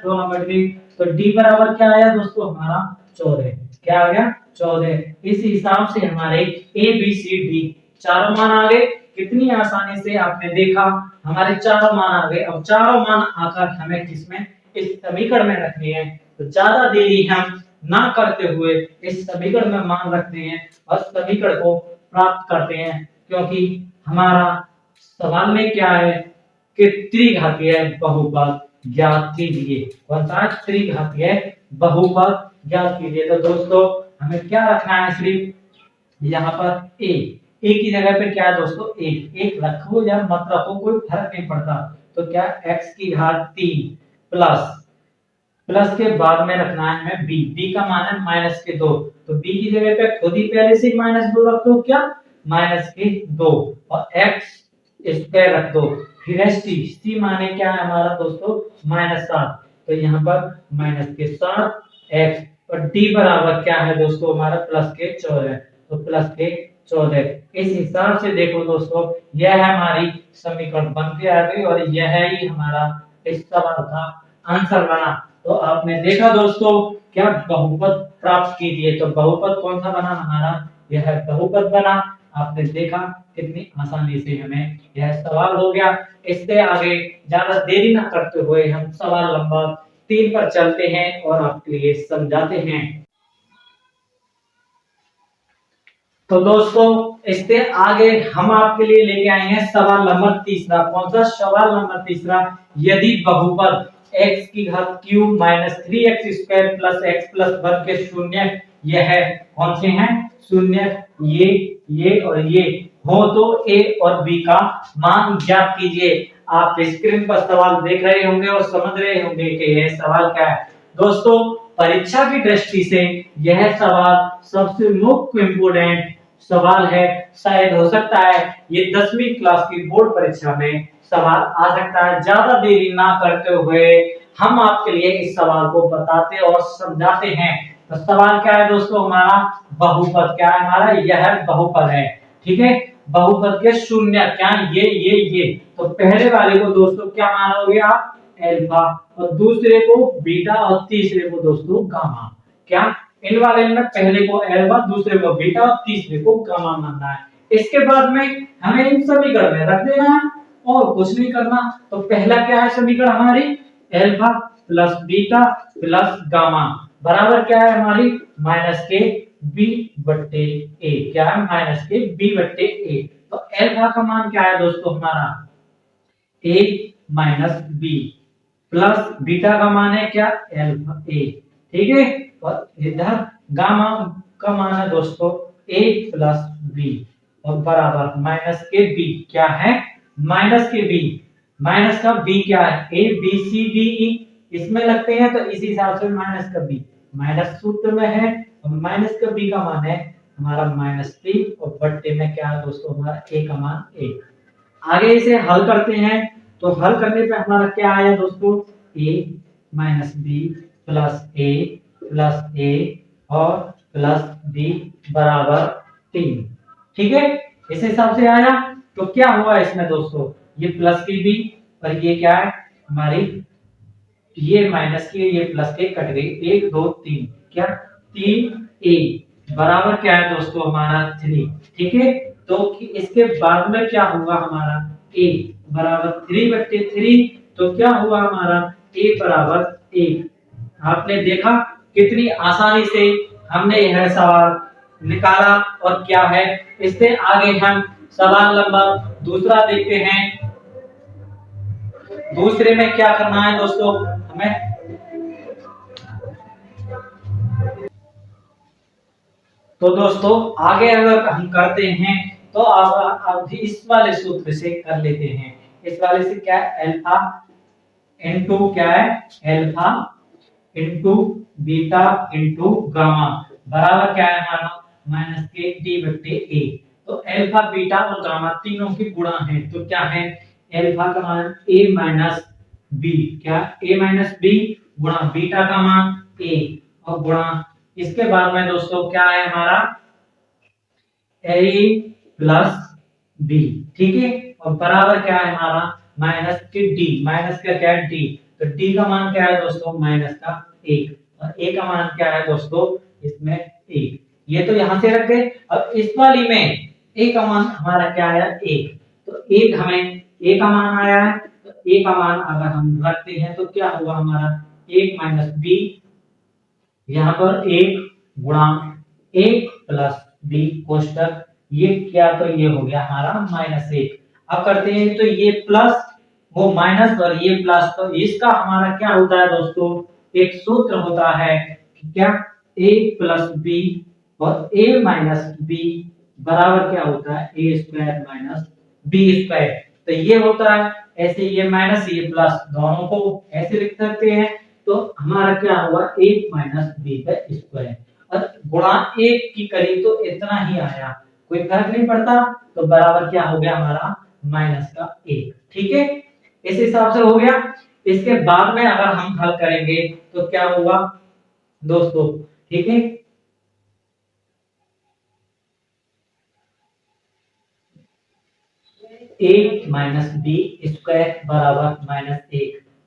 दोनों बढ़ गई तो d बराबर क्या आया दोस्तों हमारा 14, क्या आ गया 14। इस हिसाब से हमारे a b c d चारों मान आ गए। कितनी आसानी से आपने देखा हमारे चारों मान आ गए। अब चारों मान आकर हमें किसमें इस समीकरण में रखनी है, तो ज्यादा देरी हम ना करते हुए इस समीकरण में मान रखते हैं और समीकरण को प्राप्त करते हैं, क्योंकि हमारा सवाल में क्या है कि त्रिघातीय बहुपद ज्ञात कीजिए। कौन सा? त्रिघातीय बहुपद ज्ञात कीजिए। तो दोस्तों हमें क्या रखना है? सिर्फ यहाँ पर ए की जगह पे क्या है दोस्तों? एक रखो या मत रखो कोई फर्क नहीं पड़ता। तो क्या x की घात 3 प्लस प्लस के बाद में रखना है हमें b का मान है -2। तो b की जगह पे खुद ही पहले से -2 रख दो। क्या? -2 और x इस पे रख दो। फिर c माने क्या है हमारा दोस्तों? -7। तो यहाँ पर -7 x और d बराबर क्या है दोस्तों? हमारा +14। तो +14 इस हिसाब से देखो दोस्तों, यह है हमारी समीकरण बन के आ गई और यह ही हमारा इस सवाल का आंसर बना। तो आपने देखा दोस्तों, क्या बहुपद प्राप्त कीजिए। तो बहुपद कौन सा बना हमारा? यह बहुपद बना। आपने देखा कितनी आसानी से हमें यह सवाल हो गया। इससे आगे ज्यादा देरी न करते हुए हम सवाल नंबर 3 पर चलते हैं और आपके लिए समझाते हैं। तो दोस्तों इससे आगे हम आपके लिए लेके आए हैं सवाल नंबर तीसरा। कौन सा? सवाल नंबर तीसरा, यदि बहुपद x की घात q minus 3x² plus x plus 1 के शून्य, यह कौन से हैं? शून्य ये और ये हो तो a और b का मान ज्ञात कीजिए। आप स्क्रीन पर सवाल देख रहे होंगे और समझ रहे होंगे कि यह सवाल क्या है। दोस्तों परीक्षा की दृष्टि से यह सवाल सबसे मुख्य इम्पोर्टेंट सवाल है। शायद हो सकता है ये 10वीं क्लास की बोर्ड परीक्षा में सवाल आ सकता है। ज्यादा देरी ना करते हुए हम आपके लिए इस सवाल को बताते और समझाते हैं। तो सवाल क्या है दोस्तों? हमारा बहुपद क्या है? हमारा यह बहुपद है। ठीक है, बहुपद के शून्य क्या? ये तो पहले वाले को दोस्तों क्या मानोगे आप? अल्फा, और दूसरे को बीटा और तीसरे को दोस्तों गामा। क्या? इन वाले में पहले को अल्फा, दूसरे को बीटा और तीसरे को गामा मानना है। इसके बाद में हमें इन समीकरण में रख देना है और कुछ नहीं करना। तो पहला क्या है समीकरण हमारी? Alpha plus beta plus gamma बराबर क्या है हमारी? माइनस के बी बट्टे ए। क्या है? माइनस के बी बट्टे ए। तो अल्फा का मान क्या है दोस्तों? हमारा ए माइनस बी प्लस बीटा का मान है क्या? अल्फा ए। ठीक है, और इधर गामा का मान है दोस्तों ए प्लस बी और बराबर माइनस के बी। क्या है? माइनस के बी। माइनस का बी क्या है? ए बी सी डी ई, इसमें लगते हैं तो इसी हिसाब से माइनस का बी माइनस सूत्र में है और माइनस का बी का मान है हमारा -3 और बट्टे में क्या है दोस्तों? हमारा ए का मान 1। आगे इसे हल करते हैं। तो हल करने पे हमारा क्या आया दोस्तों? a माइनस बी प्लस ए और प्लस बी बराबर 3। ठीक है, इस हिसाब से आया। तो क्या हुआ इसमें दोस्तों? ये प्लस की बी और ये क्या है हमारी? ये माइनस की ये प्लस के कट गई। 1 2 3 क्या? 3a बराबर क्या है दोस्तों? हमारा 3। ठीक है, तो इसके बाद में क्या हुआ हमारा? a बराबर 3/3। तो क्या हुआ हमारा? a बराबर 1। आपने देखा कितनी आसानी से हमने यह सवाल निकाला और क्या है। इससे आगे हम सवाल नंबर दूसरा देखते हैं। दूसरे में क्या करना है दोस्तों हमें? तो दोस्तों आगे अगर हम करते हैं तो अब इस वाले सूत्र से कर लेते हैं। इस वाले से क्या है? अल्फा इनटू क्या है? Alpha into beta into gamma बराबर क्या है हमारा? माइनस के डी बट्टे ए। तो अल्फा बीटा और गामा तीनों की गुणा है। तो क्या है? अल्फा का मान a माइनस बी। क्या? a माइनस बी गुणा बीटा का मान a और गुणा इसके बाद में दोस्तों क्या है हमारा? a plus b। ठीक है, और बराबर क्या है हमारा? माइनस के d। माइनस का क्या है? d। तो d का मान क्या है दोस्तों? माइनस का 1 और a का मान क्या है दोस्तों? इसमें 1। ये तो यहां से रख गए। अब इस वाली में a का मान हमारा क्या आया? 1। तो 1 हमें a का मान आया है। तो a का मान अगर हम रखते हैं तो क्या हुआ हमारा? 1 माइनस b, यहाँ पर 1 गुणा 1 प्लस b कोष्टक ये क्या, तो ये हो गया हमारा -1। अब करते हैं तो ये प्लस वो माइनस और ये प्लस, तो इसका हमारा क्या होता है दोस्तों, एक सूत्र होता है कि क्या, a प्लस बी और a माइनस बी बराबर क्या होता है, a square minus B square. तो ये होता है, ऐसे ये माइनस ये प्लस दोनों को ऐसे लिख सकते हैं। तो हमारा क्या हुआ, 1 माइनस बी का स्क्वायर, और गुणा 1 की करी तो इतना ही आया, कोई फर्क नहीं पड़ता। तो बराबर क्या हो गया हमारा, माइनस का 1। ठीक है, इस हिसाब से हो गया। इसके बाद में अगर हम हल करेंगे तो क्या होगा दोस्तों, ठीक है, ए माइनस बी स्क्वायर बराबर -1।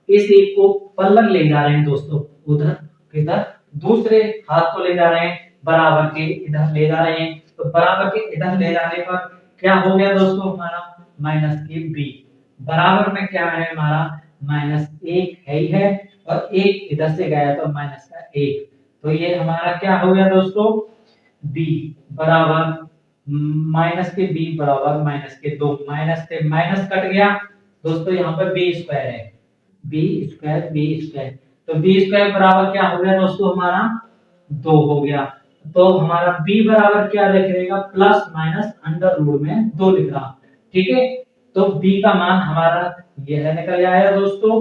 इस एक को पलट ले जा रहे हैं दोस्तों, उधर किधर, दूसरे हाथ को ले जा रहे हैं, बराबर के इधर ले जा रहे हैं। तो बराबर के इधर ले जाने पर क्या हो गया दोस्तों, हमारा माइनस के बी बराबर में क्या है हमारा, -1 है ही है, और एक इधर से गया तो माइनस का 1। तो ये हमारा क्या हो गया दोस्तों, बी बराबर माइनस के बी बराबर -2, माइनस से माइनस कट गया दोस्तों, यहाँ पर बी स्क्वायर है, बी स्क्वायर, तो बी स्क्वायर बराबर क्या हो गया दोस्तों, हमारा 2 हो गया। तो हमारा b बराबर क्या लिख रहेगा, प्लस माइनस अंडर रूट में 2 लिख रहा। ठीक है, तो b का मान हमारा यह निकल आया दोस्तों,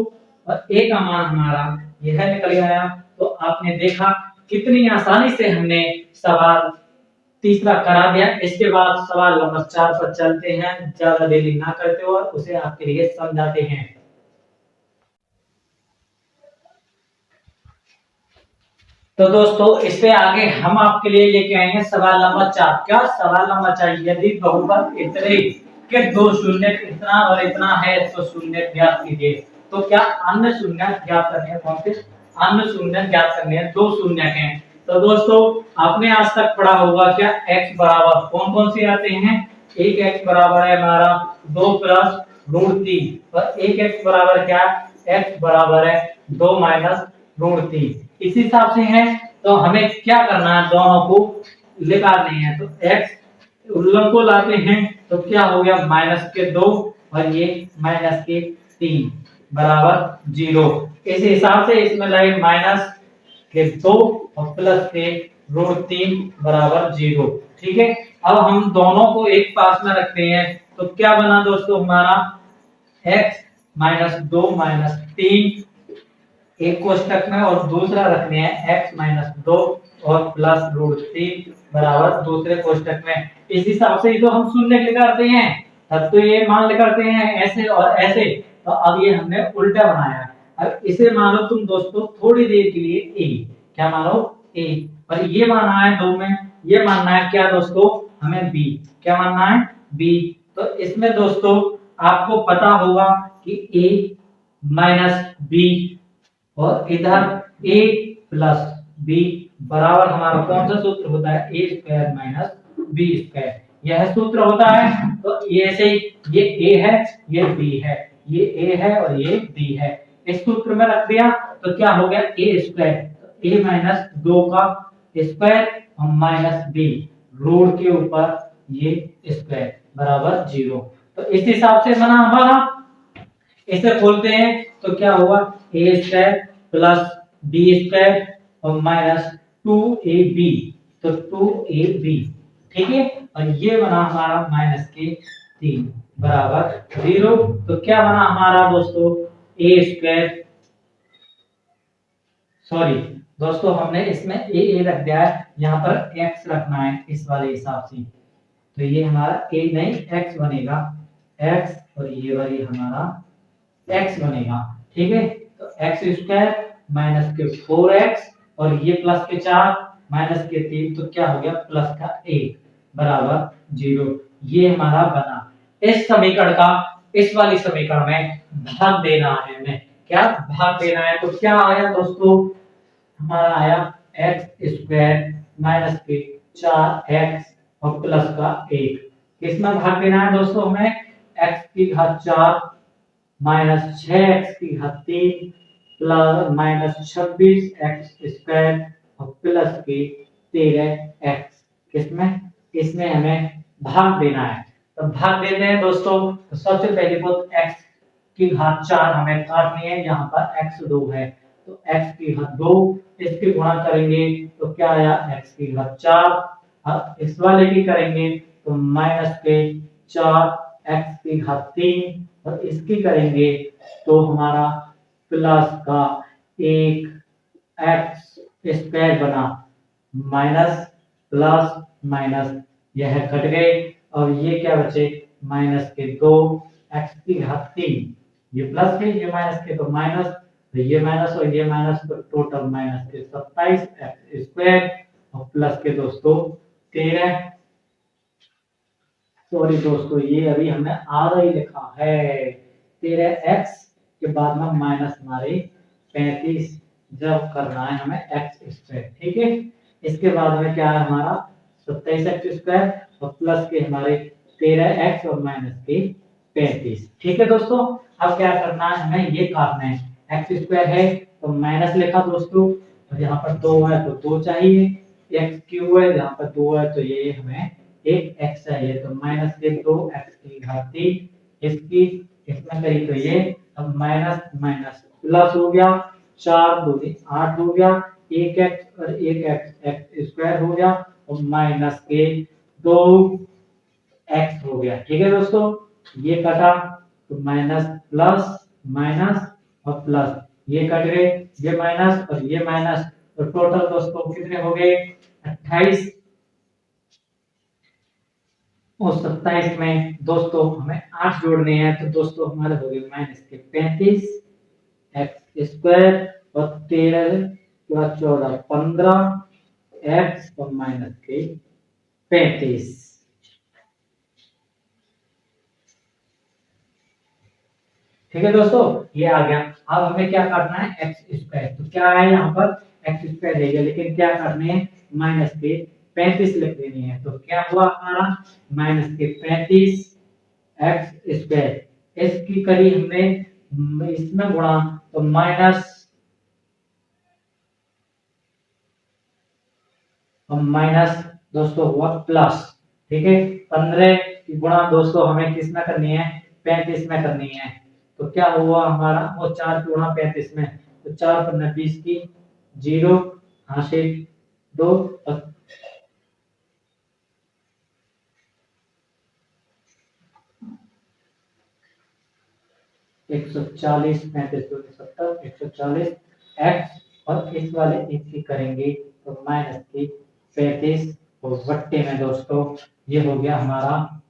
और a का मान हमारा यह निकल आया। तो आपने देखा कितनी आसानी से हमने सवाल तीसरा करा दिया। इसके बाद सवाल नंबर 4 पर चलते हैं, ज्यादा देरी ना करते हुए उसे आपके लिए समझाते हैं। तो दोस्तों इससे आगे हम आपके लिए लेके आएंगे सवाल नंबर 4। क्या सवाल नंबर 4, यदि बहुपद इतने के दो शून्य इतना और इतना है तो शून्य ज्ञात कीजिए। तो क्या अन्य शून्य ज्ञात करने हैं, कौन से अन्य शून्य ज्ञात करने हैं, दो शून्य हैं। तो दोस्तों आपने आज तक पढ़ा होगा क्या, x बराबर कौन कौन से आते हैं, एक x बराबर है हमारा 2 प्लस √3, और एक x बराबर क्या, x बराबर है 2 माइनस √3। इस हिसाब से है, तो हमें क्या करना है, दोनों को निकालने हैं। तो x उल्लंघ को लाते हैं तो क्या हो गया, -2 और ये -3 बराबर 0। इस हिसाब से इसमें लाए -2 और +√3 बराबर 0। ठीक है, अब हम दोनों को एक पास में रखते हैं तो क्या बना दोस्तों हमारा, x -2 -3 एक कोष्टक में, और दूसरा रखने हैं x-2 और +√3 बराबर दूसरे कोष्टक में। इस हिसाब से ही तो हम शून्य निकालते हैं, तब तो ये मान निकालते हैं ऐसे और ऐसे। तो अब ये हमने उल्टा बनाया। अब इसे मानो तुम दोस्तों थोड़ी देर के लिए a, क्या मानो a, और ये मानना है 2 में, ये मानना है क्या दोस्तों, हमें b, क्या मानना है b। तो इसमें दोस्तों आपको पता होगा कि a - b और इधर a प्लस b बराबर हमारा कौन सा सूत्र होता है, a square minus B square, यह सूत्र होता है। तो ये से ये a है, ये b है, ये a है और ये b है, इस सूत्र में रख दिया तो क्या हो गया, a स्क्वायर, a माइनस 2 का स्क्वायर और माइनस b रूट के ऊपर ये स्क्वायर बराबर 0। तो इस हिसाब से बना हमारा। इसे खोलते हैं तो क्या हुआ, a square plus B square और -2ab, तो 2ab। ठीक है, और ये बना हमारा -3 बराबर 0। तो क्या बना हमारा दोस्तों, a स्क्वायर, सॉरी दोस्तों हमने इसमें a रख दिया है, यहाँ पर x रखना है इस वाले हिसाब से। तो ये हमारा a नहीं x बनेगा, x और ये वाली हमारा x बनेगा। ठीक है, तो x स्क्वायर माइनस के 4x और ये प्लस के 4 माइनस के 3, तो क्या हो गया, प्लस का 1 बराबर 0। ये हमारा बना। इस समीकरण का इस वाली समीकरण में भाग देना है हमें, क्या भाग देना है। तो क्या आया दोस्तों, हमारा आया x स्क्वायर माइनस के 4x और प्लस का 1। किसमें भाग देना है दोस्तों, हमें x की घात 4 माइनस 6x की घात 3 प्लस -26x स्क्वायर और प्लस के 13x। किसमें, इसमें हमें भाग देना है। तो भाग देते हैं दोस्तों। तो सबसे पहली बात x की घात 4 हमें काटनी है, यहाँ पर x 2 है तो x की घात 2, इसकी गुणा करेंगे तो क्या आया x की घात 4। अब इस वाले की करेंगे तो माइनस के 4 x की घात 3, और इसकी करेंगे तो हमारा प्लस का 1 एक्स स्क्वायर बना, माइनस प्लस माइनस यह कट गए, और ये क्या बचे माइनस के 2 एक्स की घात 3, ये प्लस के ये माइनस के तो माइनस, तो ये माइनस और ये माइनस तो टोटल माइनस के 27 एक्स स्क्वायर, और प्लस के दोस्तों 13, सॉरी दोस्तों ये अभी हमने आधा ही लिखा है, 13x के बाद में माइनस हमारे 35 जब करना है हमें एक्स स्क्वायर, ठीक है। इसके बाद में क्या है हमारा 27 एक्स स्क्वायर और प्लस के हमारे 13x और माइनस के 35, ठीक है दोस्तों। अब क्या करना है हमें ये काटना है, एक्स स्क्वायर है तो माइनस लिखा दोस्तों, और यहाँ पर 2 है तो 2 चाहिए, एक्स क्यूब है यहाँ पर 2 है तो ये हमें एक एक्स चाहिए, तो माइनस के 2 एक्स की घात 3, इसकी इसमें करी तो ये, अब माइनस माइनस प्लस हो गया, 4 दूनी 8 हो गया, एक एक्स और एक एक्स एक्स स्क्वायर हो गया, और माइनस के 2 एक्स हो गया, ठीक है दोस्तों। ये कटा तो माइनस प्लस माइनस और प्लस ये कट गए, ये माइनस और ये माइनस, तो टोटल दोस्तों कितने हो गए 28, और 27 में दोस्तों हमें 8 जोड़ने हैं, तो दोस्तों हमारे हो गए माइनस के 35 एक्स स्क्वायर और 13 प्लस 14 15 एक्स और माइनस के 35, ठीक है दोस्तों ये आ गया। अब हमें क्या करना है एक्स स्क्वायर, तो क्या है यहाँ पर एक्स स्क्वायर रहेगा, लेकिन क्या करने हैं माइनस के 35 लिख देनी है, तो क्या हुआ हमारा माइनस के 35 एक्स स्क्वायर, इसकी करी हमने इसमें गुणा तो माइनस और माइनस दोस्तों हुआ प्लस, ठीक है। 15 की गुणा दोस्तों हमें किस में करनी है 35 में करनी है, तो क्या हुआ हमारा वो 4 की गुणा 35 में, तो 4 पर 20 की 0 हासिल 2 और 140 35 2 70 140 एक्स, और इस वाले एक की करेंगे तो माइनस की 35 और बट्टे में दोस्तों ये हो गया हमारा,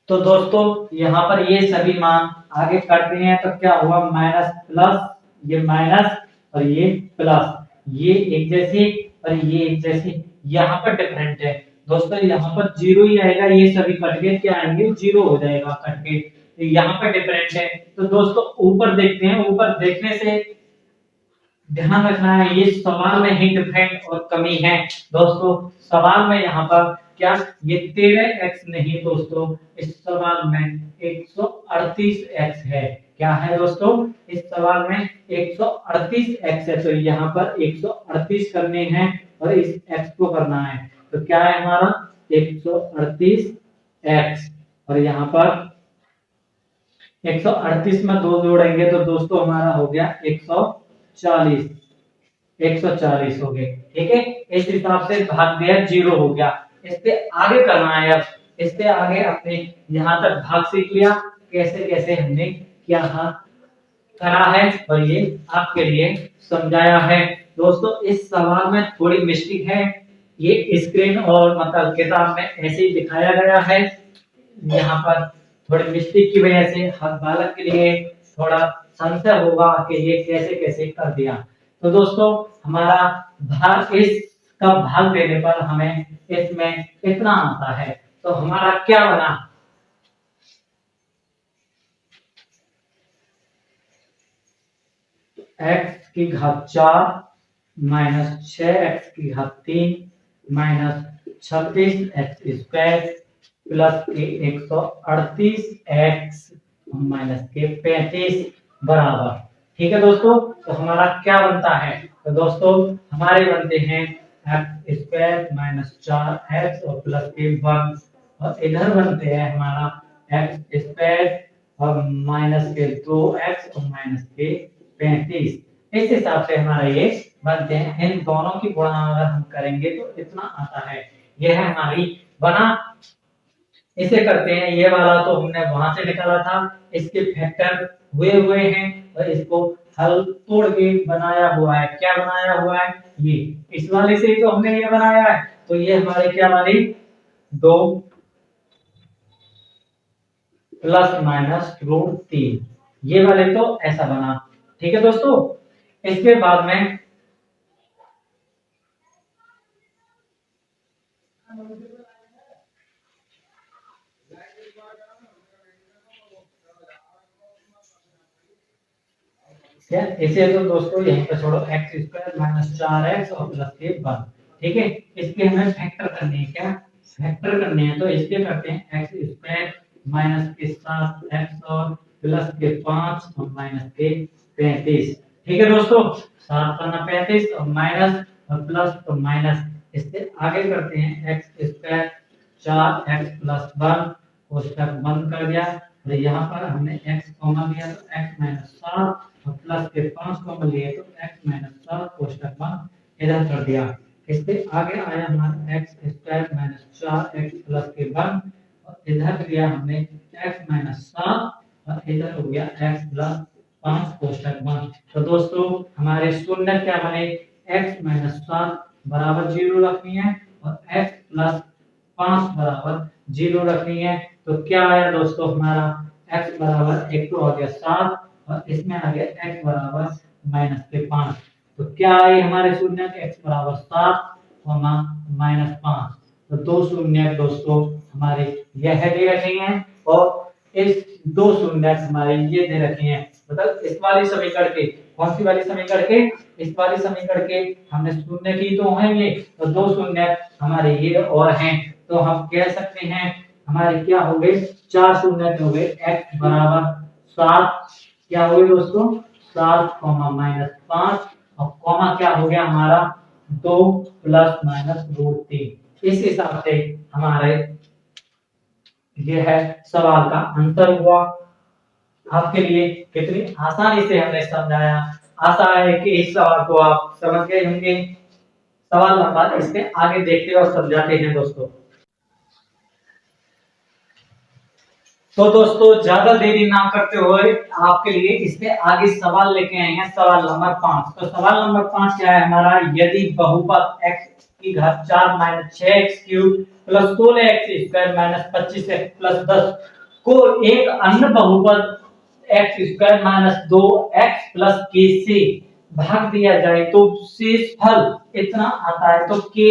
तो दोस्तों यहाँ पर ये सभी मान आगे करते हैं तो क्या हुआ माइनस प्लस, ये माइनस और ये प्लस, ये एक जैसे और ये एक जैसे, यहाँ पर डिफरेंट है दोस्तों, यहाँ पर जीरो ही आएगा, ये सभी कट के क्या आएंगे जीरो हो जाएगा कट के, तो यहाँ पर डिफरेंट है। तो दोस्तों ऊपर देखते हैं, ऊपर देखने से ध्यान रखना है ये सवाल में ही डिफरेंट और कमी है दोस्तों। सवाल में यहाँ पर क्या ये 13x नहीं दोस्तों, इस सवाल में 138x है, क्या है दोस्तों इस सवाल में 138x है, तो यहाँ पर 138 करने हैं और इस x को करना है, तो क्या है हमारा 138x, और यहाँ पर 138 में 2 जोड़ेंगे तो दोस्तों हमारा हो गया 140, 140 हो गए, ठीक है। इस हिसाब से भाग दिया जीरो हो गया, इस पे आगे करना है, अब इस पे आगे अपने यहाँ तक भाग सीख लिया कैसे कैसे हमने क्या करा है, और ये आपके लिए समझाया है दोस्तों। इस सवाल में थोड़ी मिस्टेक है, ये स्क्रीन और मतलब किताब में ऐसे ही दिखाया गया है, यहाँ पर थोड़ी मिस्टेक की वजह से हर बालक के लिए थोड़ा संशय होगा कि ये कैसे कैसे कर दिया। तो दोस्तों हमारा भाग इस का भाग देने पर हमें इसमें इतना आता है, तो हमारा क्या बना x की घात 4 माइनस 6x की घात 3 माइनस 26 एक्स स्क्वायर प्लस के 138 एक्स माइनस के 35 बराबर, ठीक है दोस्तों। तो हमारा क्या बनता है तो दोस्तों हमारे बनते हैं एक्स स्क्वायर माइनस 4x और प्लस के 1, और इधर बनते हैं हमारा एक्स स्क्वायर और माइनस के 2x और माइनस के 35। इस हिसाब से हमारा ये बनते हैं। इन दोनों की गुणा अगर हम करेंगे तो इतना आता है। यह है हमारी बना। इसे करते हैं, ये वाला तो हमने वहां से निकाला था, इसके फैक्टर हुए हुए हैं और इसको हल तोड़ के बनाया हुआ है। क्या बनाया हुआ है? ये इस वाले से ही तो हमने ये बनाया है। तो ये हमारे क्या वाली 2 प्लस माइनस रूट 3, ये वाले तो ऐसा बना। ठीक है दोस्तों, इसके बाद में क्या इसे तो दोस्तों यहीं पे छोड़ो, एक्स स्क्वायर माइनस 4x और प्लस के 1। ठीक है, इसके हमें फैक्टर करने हैं। क्या फैक्टर करने हैं? तो इसके करते हैं एक्स स्क्वायर माइनस के 7x और प्लस के 5 और माइनस के 35। ठीक है दोस्तों, 7 पन्ना 35 और माइनस और प्लस तो माइनस। इससे आगे करते हैं एक्स स्क्वायर 4x प्लस 1 कोष्टक बंद कर दिया, और यहाँ पर हमने x कॉमन लिया तो x माइनस 7 और प्लस के 5 कॉमन लिए तो x माइनस 7 कोष्टक बंद इधर कर दिया। इससे आगे आया हमारा x square minus 4x plus के 1 और इधर लिया हमने x माइनस 7 और इधर हो गया x प्लस 5 कोष्टक बंद। तो दोस्तों हमारे शून्य क्या बने? x माइनस 7 बराबर 0 रखनी है और x प्लस 5 बराबर 0 रखनी है। तो क्या आया दोस्तों हमारा? x बराबर एक तो आ गया 7 और इसमें आ गया x बराबर माइनस के 5। तो क्या आए हमारे शून्य? x बराबर 7 माइनस 5। तो दो शून्य दोस्तों हमारे यह दे रखे हैं और इस दो शून्य हमारे ये दे रखे हैं। मतलब इस वाली समीकरण के, कौन सी वाली समीकरण के? इस वाली समीकरण के हमने शून्य की तो है ये, तो दो शून्य हमारे ये और हैं। तो हम कह सकते हैं हमारे क्या हो गए? 4 शून्य हो गए। x बराबर 7 क्या हो गए दोस्तों? 7 माइनस 5 और कॉमा क्या हो गया हमारा? 2 प्लस माइनस रूट 3। इस हिसाब से हमारे यह है सवाल का आंसर हुआ। आपके लिए कितनी आसानी से हमने समझाया। आशा है कि इस सवाल को आप समझ गए होंगे। सवाल नंबर इसके आगे देखते और समझाते हैं दोस्तों। तो दोस्तों ज्यादा देरी ना करते हुए आपके लिए इसके आगे सवाल लेके आए हैं, सवाल नंबर 5। तो सवाल नंबर 5 क्या है हमारा? यदि बहुपद x की घात 4 minus 6x cube plus 16x square minus 25x plus 10 को एक अन्य बहुपद x square minus 2x plus k से भाग दिया जाए तो शेष फल इतना आता है। तो k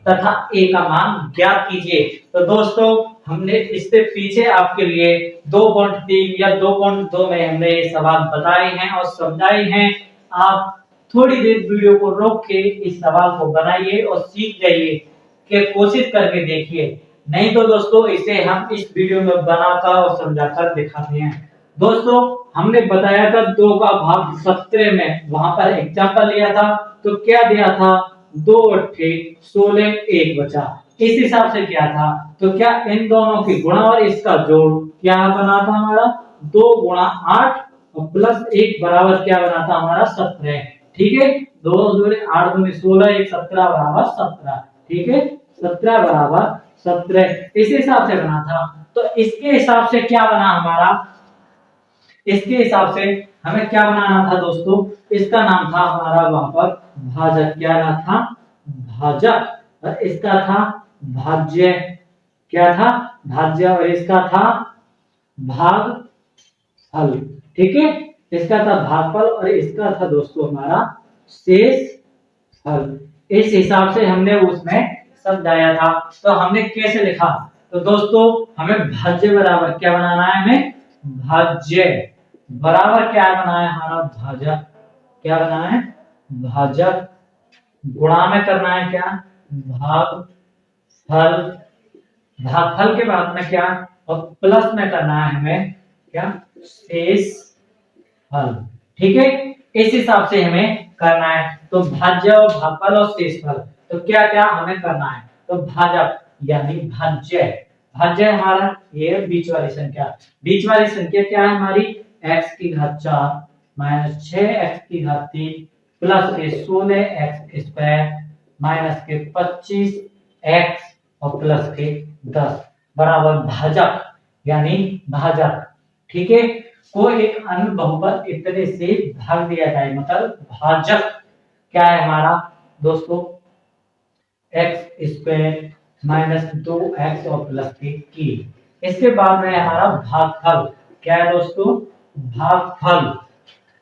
तथा a का मान ज्ञात कीजिए। तो दोस्तों हमने इससे पीछे आपके लिए 2.3 या 2.2 में हमने ये सवाल बताए हैं और समझाए हैं। आप थोड़ी देर वीडियो को रोक के इस सवाल को बनाइए और सीख जाइए, कि कोशिश करके देखिए। नहीं तो दोस्तों इसे हम इस वीडियो में बनाकर और समझाकर दिखाते हैं। दोस्तों हमने बताया था 2 का भाग 17 में, वहां पर एग्जांपल लिया था। तो क्या दिया था? 2 अट्ठे 16, 1 बचा। इस हिसाब से क्या था? तो क्या इन दोनों की गुणा और इसका जोड़ क्या बना था हमारा? 2 गुणा 8 और प्लस 1 बराबर क्या बना था हमारा? 17। ठीक है, 2 दूनी 8 दूनी 16, 1 17 बराबर 17। ठीक है, 17 बराबर 17 इस हिसाब से बना था। तो इसके हिसाब से क्या बना हमारा? इसके हिसाब से हमें क्या बनाना था दोस्तों? इसका नाम था हमारा वहां पर भाजक। क्या नाम था? भाजक। और इसका था भाज्य। क्या था? भाज्य। और इसका था भागफल। ठीक है, इसका था भागफल और इसका था दोस्तों हमारा शेष फल। इस हिसाब से हमने उसमें समझाया था। तो हमने कैसे लिखा? तो दोस्तों हमें भाज्य बराबर क्या बनाना है? हमें भाज्य बराबर क्या बनाना है हमारा? भाजक। क्या बनाना है? भाजक। गुणा में करना है क्या? भागफल। भागफल के बाद में क्या? और प्लस में करना है हमें क्या? शेष फल। ठीक है, इस हिसाब से हमें करना है, तो भाज्य और भागफल और शेषफल, तो क्या क्या हमें करना है, तो भाजक यानी भाज्य, भाज्य हमारा ये बीच वाली संख्या, बीच वाली संख्या क्या है हमारी x की घात 4 माइनस 6x की घात 3 प्लस के 16x स्क्वायर माइनस के 25x और प्लस के 10 बराबर भाजक यानी भाजक। ठीक है, कोई एक अन्य बहुपद इतने से भाग दिया जाए मतलब भाजक क्या है हमारा दोस्तों x स्क्वायर माइनस 2x और प्लस के। इसके बाद में हमारा भागफल क्या है दोस्तों, भागफल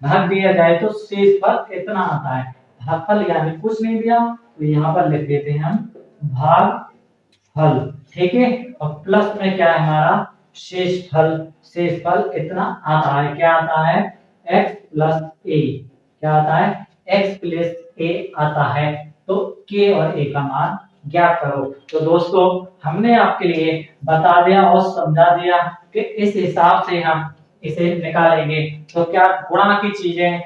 भाग दिया जाए तो शेषफल इतना आता है, भागफल यानी कुछ नहीं दिया तो यहाँ पर लिख देते हैं हम भागफल। ठीक है, और प्लस में क्या है हमारा शेषफल, शेषफल इतना आता है, क्या आता है x प्लस a, क्या आता है x प्लस a आता है, तो k और a का मान ज्ञात करो। तो दोस्तों हमने आपके लिए बता दिया और समझा दिया कि इस हिसाब से हम इसे निकालेंगे, तो क्या गुणा की चीजें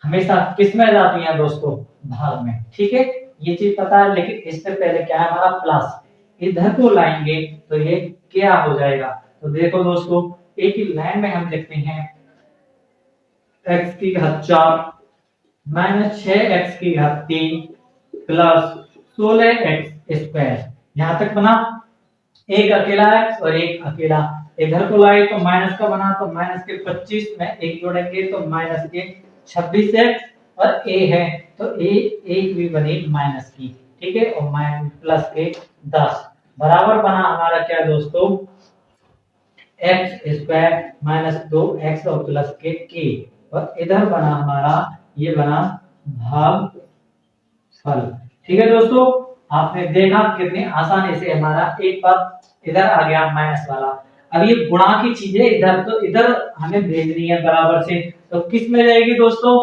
हमेशा किस में जाती हैं दोस्तों, भाग में। ठीक है, ये चीज पता है, लेकिन इससे पहले क्या है हमारा प्लस, इधर को लाएंगे तो ये क्या हो जाएगा, तो देखो दोस्तों एक ही लाइन में हम लिखते हैं x की घात 4 माइनस 6x की घात 3 प्लस 16x स्क्वायर, यहां तक बना, एक अकेला x और एक अकेला, इधर को लाए तो माइनस का बना, तो माइनस के 25 में एक जोड़ेंगे तो माइनस के 26x और a है तो a एक भी बनी माइनस की। ठीक है, और माइनस प्लस के 10 बराबर बना हमारा क्या दोस्तों x स्क्वायर माइनस 2x और प्लस के और इधर बना हमारा ये बना भागफल। ठीक है दोस्तों, आपने देखा कितनी आसानी से हमारा एक पद इधर आ गया माइनस वाला। अब ये गुणा की चीजें इधर, तो इधर हमें भेजनी है बराबर से, तो किस में जाएगी दोस्तों,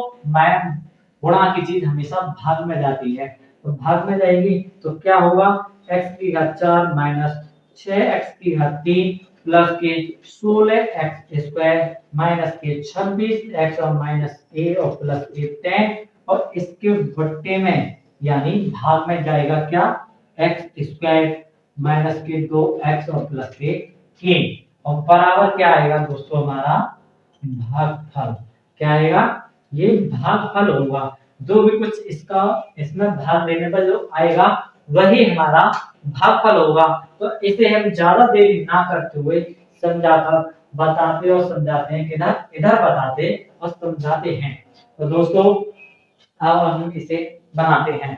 गुणा की चीज हमेशा भाग में जाती है, तो भाग में जाएगी तो क्या होगा x की घात 4 माइनस 6x की घात 3 प्लस के 16x स्क्वायर माइनस के 26x और माइनस a और प्लस के 10 और इसके बट्टे में यानी भाग में जाएगा क्या x स्क्वायर माइनस के 2x और प्लस के और बराबर क्या आएगा दोस्तों हमारा भागफल, क्या आएगा ये भागफल होगा, जो भी कुछ इसका इसमें भाग लेने पर जो आएगा वही हमारा भागफल होगा। तो इसे हम ज्यादा देरी ना करते हुए समझाकर बताते और समझाते हैं, किधर इधर बताते और समझाते हैं। तो दोस्तों अब हम इसे बनाते हैं।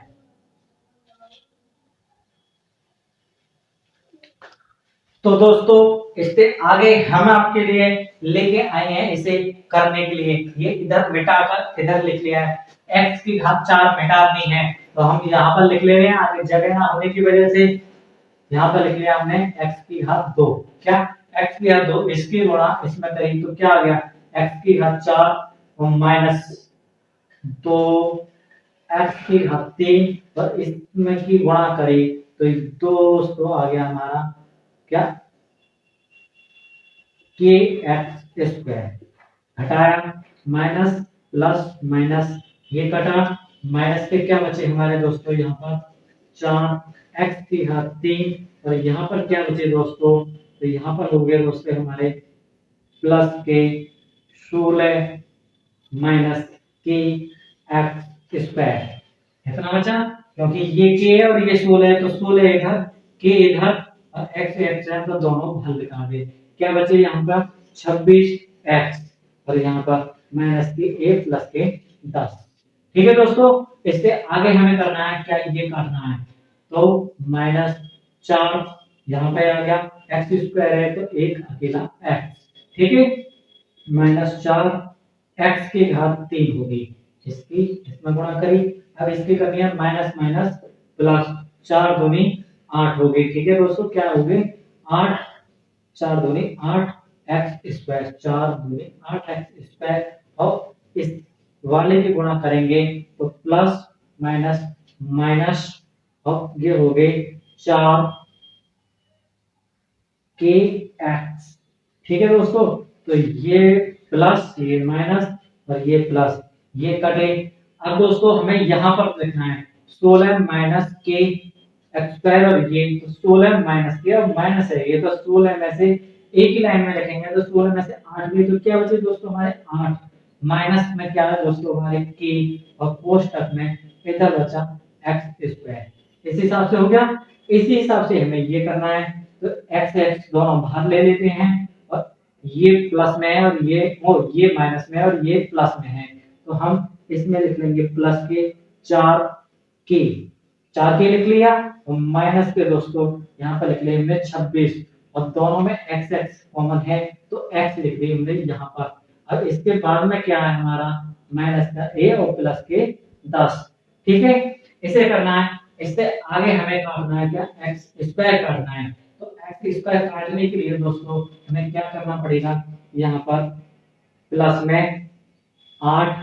तो दोस्तों इससे आगे हम आपके लिए लेके आए हैं इसे करने के लिए, ये इधर मिटाकर इधर लिख लिया है, x की घात 4 मिटानी है तो हम यहाँ पर लिख ले रहे हैं, आगे जगह ना होने की वजह से यहाँ पर लिख लिया हमने x की घात 2, क्या x की घात 2 इसकी गुणा इसमें करें तो क्या आ गया x की घात 4 और माइनस 2 x की घात 3 और इसमें की गुणा करें तो दोस्तों आ गया हमारा क्या के एक्स स्क्वायर घटाया माइनस प्लस माइनस ये कटा माइनस के क्या बचे हमारे दोस्तों यहाँ पर 4 एक्स की घात 3 और यहाँ पर क्या बचे दोस्तों, तो यहाँ पर हो गए दोस्तों हमारे प्लस के 16 माइनस के एक्स स्क्वायर, इतना बचा क्योंकि ये के है और ये 16 है तो 16 इधर के इधर और x एक्स है तो दोनों हल दिखा दे, क्या बचे यहाँ पर 26x और यहाँ पर माइनस के a प्लस के 10। ठीक है दोस्तों, इससे आगे हमें करना है क्या, ये करना है तो माइनस 4 यहाँ पे आ गया एक्स स्क्वायर है तो एक अकेला x, ठीक है माइनस 4 x की घात 3 होगी, इसकी इसमें गुणा करी, अब इसकी करनी है माइनस माइनस प्लस 4 दूनी 8 हो गई। ठीक है दोस्तों, क्या हो गए 8 4 दूनी 8 एक्स स्क्वायर 4 दूनी 8 एक्स स्क्वायर और इस वाले की गुणा करेंगे तो प्लस माइनस माइनस और ये हो गए 4 के एक्स। ठीक है दोस्तों, तो ये प्लस ये माइनस और ये प्लस ये कटे, अब दोस्तों हमें यहाँ पर लिखना है 16 माइनस के एक्स स्क्वायर, और ये तो 16 माइनस के और माइनस है, ये तो 16 में से एक ही लाइन में लिखेंगे तो 16 में से 8 गई तो क्या बचे दोस्तों हमारे 8, माइनस में क्या है दोस्तों हमारे के, और कोष्टक में इधर बचा एक्स स्क्वायर। इस हिसाब से हो गया। इसी हिसाब से हमें ये करना है, तो एक्स एक्स दोनों बाहर ले लेते हैं, और ये प्लस में है और ये माइनस में है और ये प्लस में है, तो हम इसमें लिख लेंगे प्लस के 4 के, 4 के लिख लिया, और माइनस के दोस्तों यहाँ पर लिख लेंगे 26, और दोनों में एक्स एक्स कॉमन है तो एक्स लिख देंगे यहाँ पर। अब इसके बाद में क्या है हमारा माइनस का ए और प्लस के 10, ठीक है। इसे करना है, इससे आगे हमें करना है क्या, एक्स स्क्वायर करना है। तो एक्स स्क्वायर काटने के लिए दोस्तों हमें क्या करना पड़ेगा, यहाँ पर प्लस में 8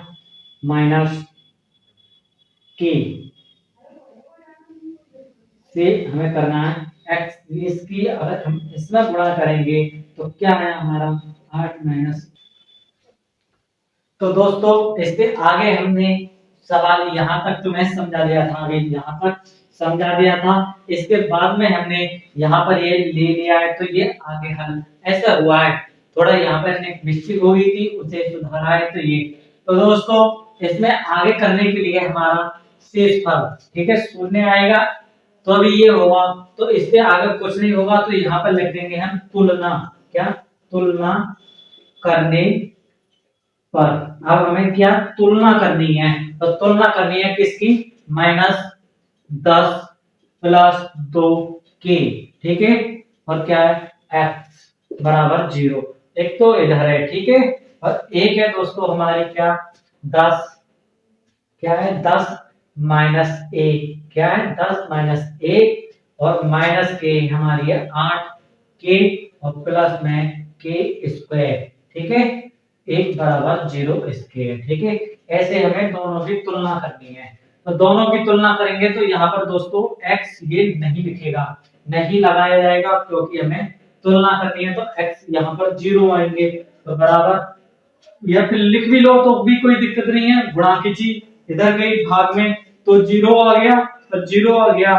माइनस के से हमें करना है एक्स, इसकी अगर हम इसमें गुणा करेंगे तो क्या है हमारा 8 माइनस। तो दोस्तों इसके आगे हमने सवाल यहाँ तक तुम्हें समझा दिया था, आगे यहाँ तक समझा दिया था। इसके बाद में हमने यहाँ पर ये ले लिया है, तो ये आगे हल ऐसा हुआ है, थोड़ा यहाँ पर एक मिस्टेक हो गई थी उसे सुधारा है, तो ये तो दोस्तों इसमें आगे करने के लिए हमारा शेष फल, ठीक है, शून्य आएगा तो अभी ये होगा, तो इससे आगे कुछ नहीं होगा, तो यहाँ पर लिख देंगे हम तुलना, क्या, तुलना करने पर। अब हमें क्या तुलना करनी है, तो तुलना करनी है किसकी, -10 प्लस 2 के, ठीक है, और क्या है x बराबर 0, एक तो इधर है, ठीक है, और एक है दोस्तों हमारी क्या 10, क्या है 10 माइनस 1, क्या है 10 माइनस 1, और माइनस के हमारी है 8 के, और प्लस में के स्क्वायर, ठीक है, 1 बराबर 0 स्क्वायर, ठीक है। ऐसे हमें दोनों की तुलना करनी है, तो दोनों की तुलना करेंगे तो यहाँ पर दोस्तों x ये नहीं लिखेगा, नहीं लगाया जाएगा, क्योंकि हमें तुलना करनी है, तो x यहाँ पर 0 आएंगे, तो बराबर, या फिर लिख भी लो तो भी कोई दिक्कत नहीं है, गुणा कीजिए, इधर गई भाग में तो 0 आ गया, तो 0 आ गया,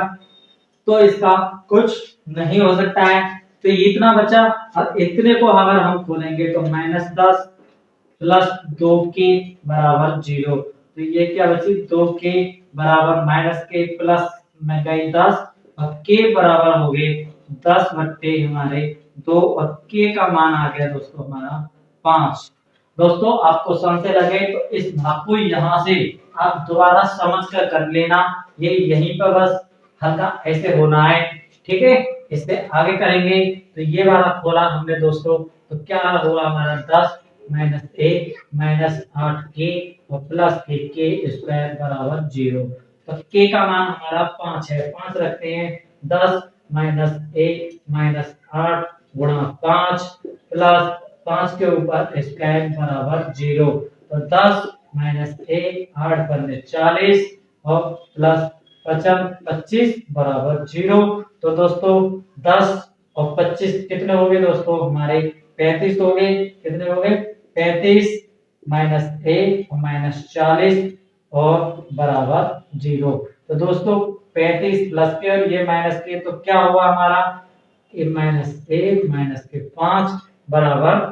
तो इसका कुछ नहीं हो सकता है, तो इतना बचा। अब इतने को अगर हम खोलेंगे तो -10 प्लस 2 के बराबर 0, तो ये क्या बची 2 के बराबर माइनस के प्लस में गई 10, और के बराबर हो गए 10 बट्टे हमारे 2, और के का मान आ गया दोस्तों हमारा 5। दोस्तों आपको समझे लगे तो इस भाग को यहाँ से आप दोबारा समझ कर लेना, ये यहीं पर बस हल्का ऐसे होना है, ठीक है। इससे आगे करेंगे तो ये वाला खोला हमने दोस्तों, तो क्या हुआ हमारा 10 माइनस 1 माइनस 8 के और प्लस के स्क्वायर बराबर 0, तो के का मान हमारा 5 है, 5 रखते हैं, 10 माइनस 1 माइनस 8 गुणा 5 प्लस 5 के ऊपर स्क्वायर बराबर 0, तो 10 माइनस 1 8 बनने 40 और प्लस 25 बराबर 0। तो दोस्तों 10 और 25 कितने हो गए दोस्तों हमारे 35 हो गए, कितने हो गए 35 माइनस 1 और माइनस 40 और बराबर 0। तो दोस्तों 35 प्लस के और ये माइनस के, तो क्या हुआ हमारा -1 माइनस के 5 बराबर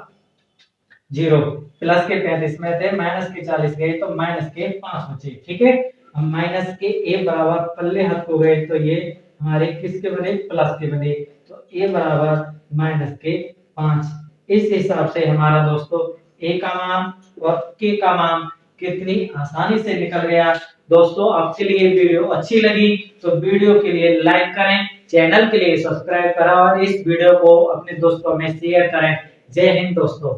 0, प्लस के 35 में थे माइनस के 40 गए तो माइनस के 5 बचे, ठीक है। अब माइनस के a बराबर पल्ले हाथ हो गए, तो ये हमारे किसके बने प्लस के बने, तो a बराबर माइनस के 5। इस हिसाब से हमारा दोस्तों a का मान और k का मान कितनी आसानी से निकल गया। दोस्तों आपके लिए वीडियो अच्छी लगी तो वीडियो के लिए लाइक करें, चैनल के लिए सब्सक्राइब करें और इस वीडियो को अपने दोस्तों में शेयर करें। जय हिंद दोस्तों।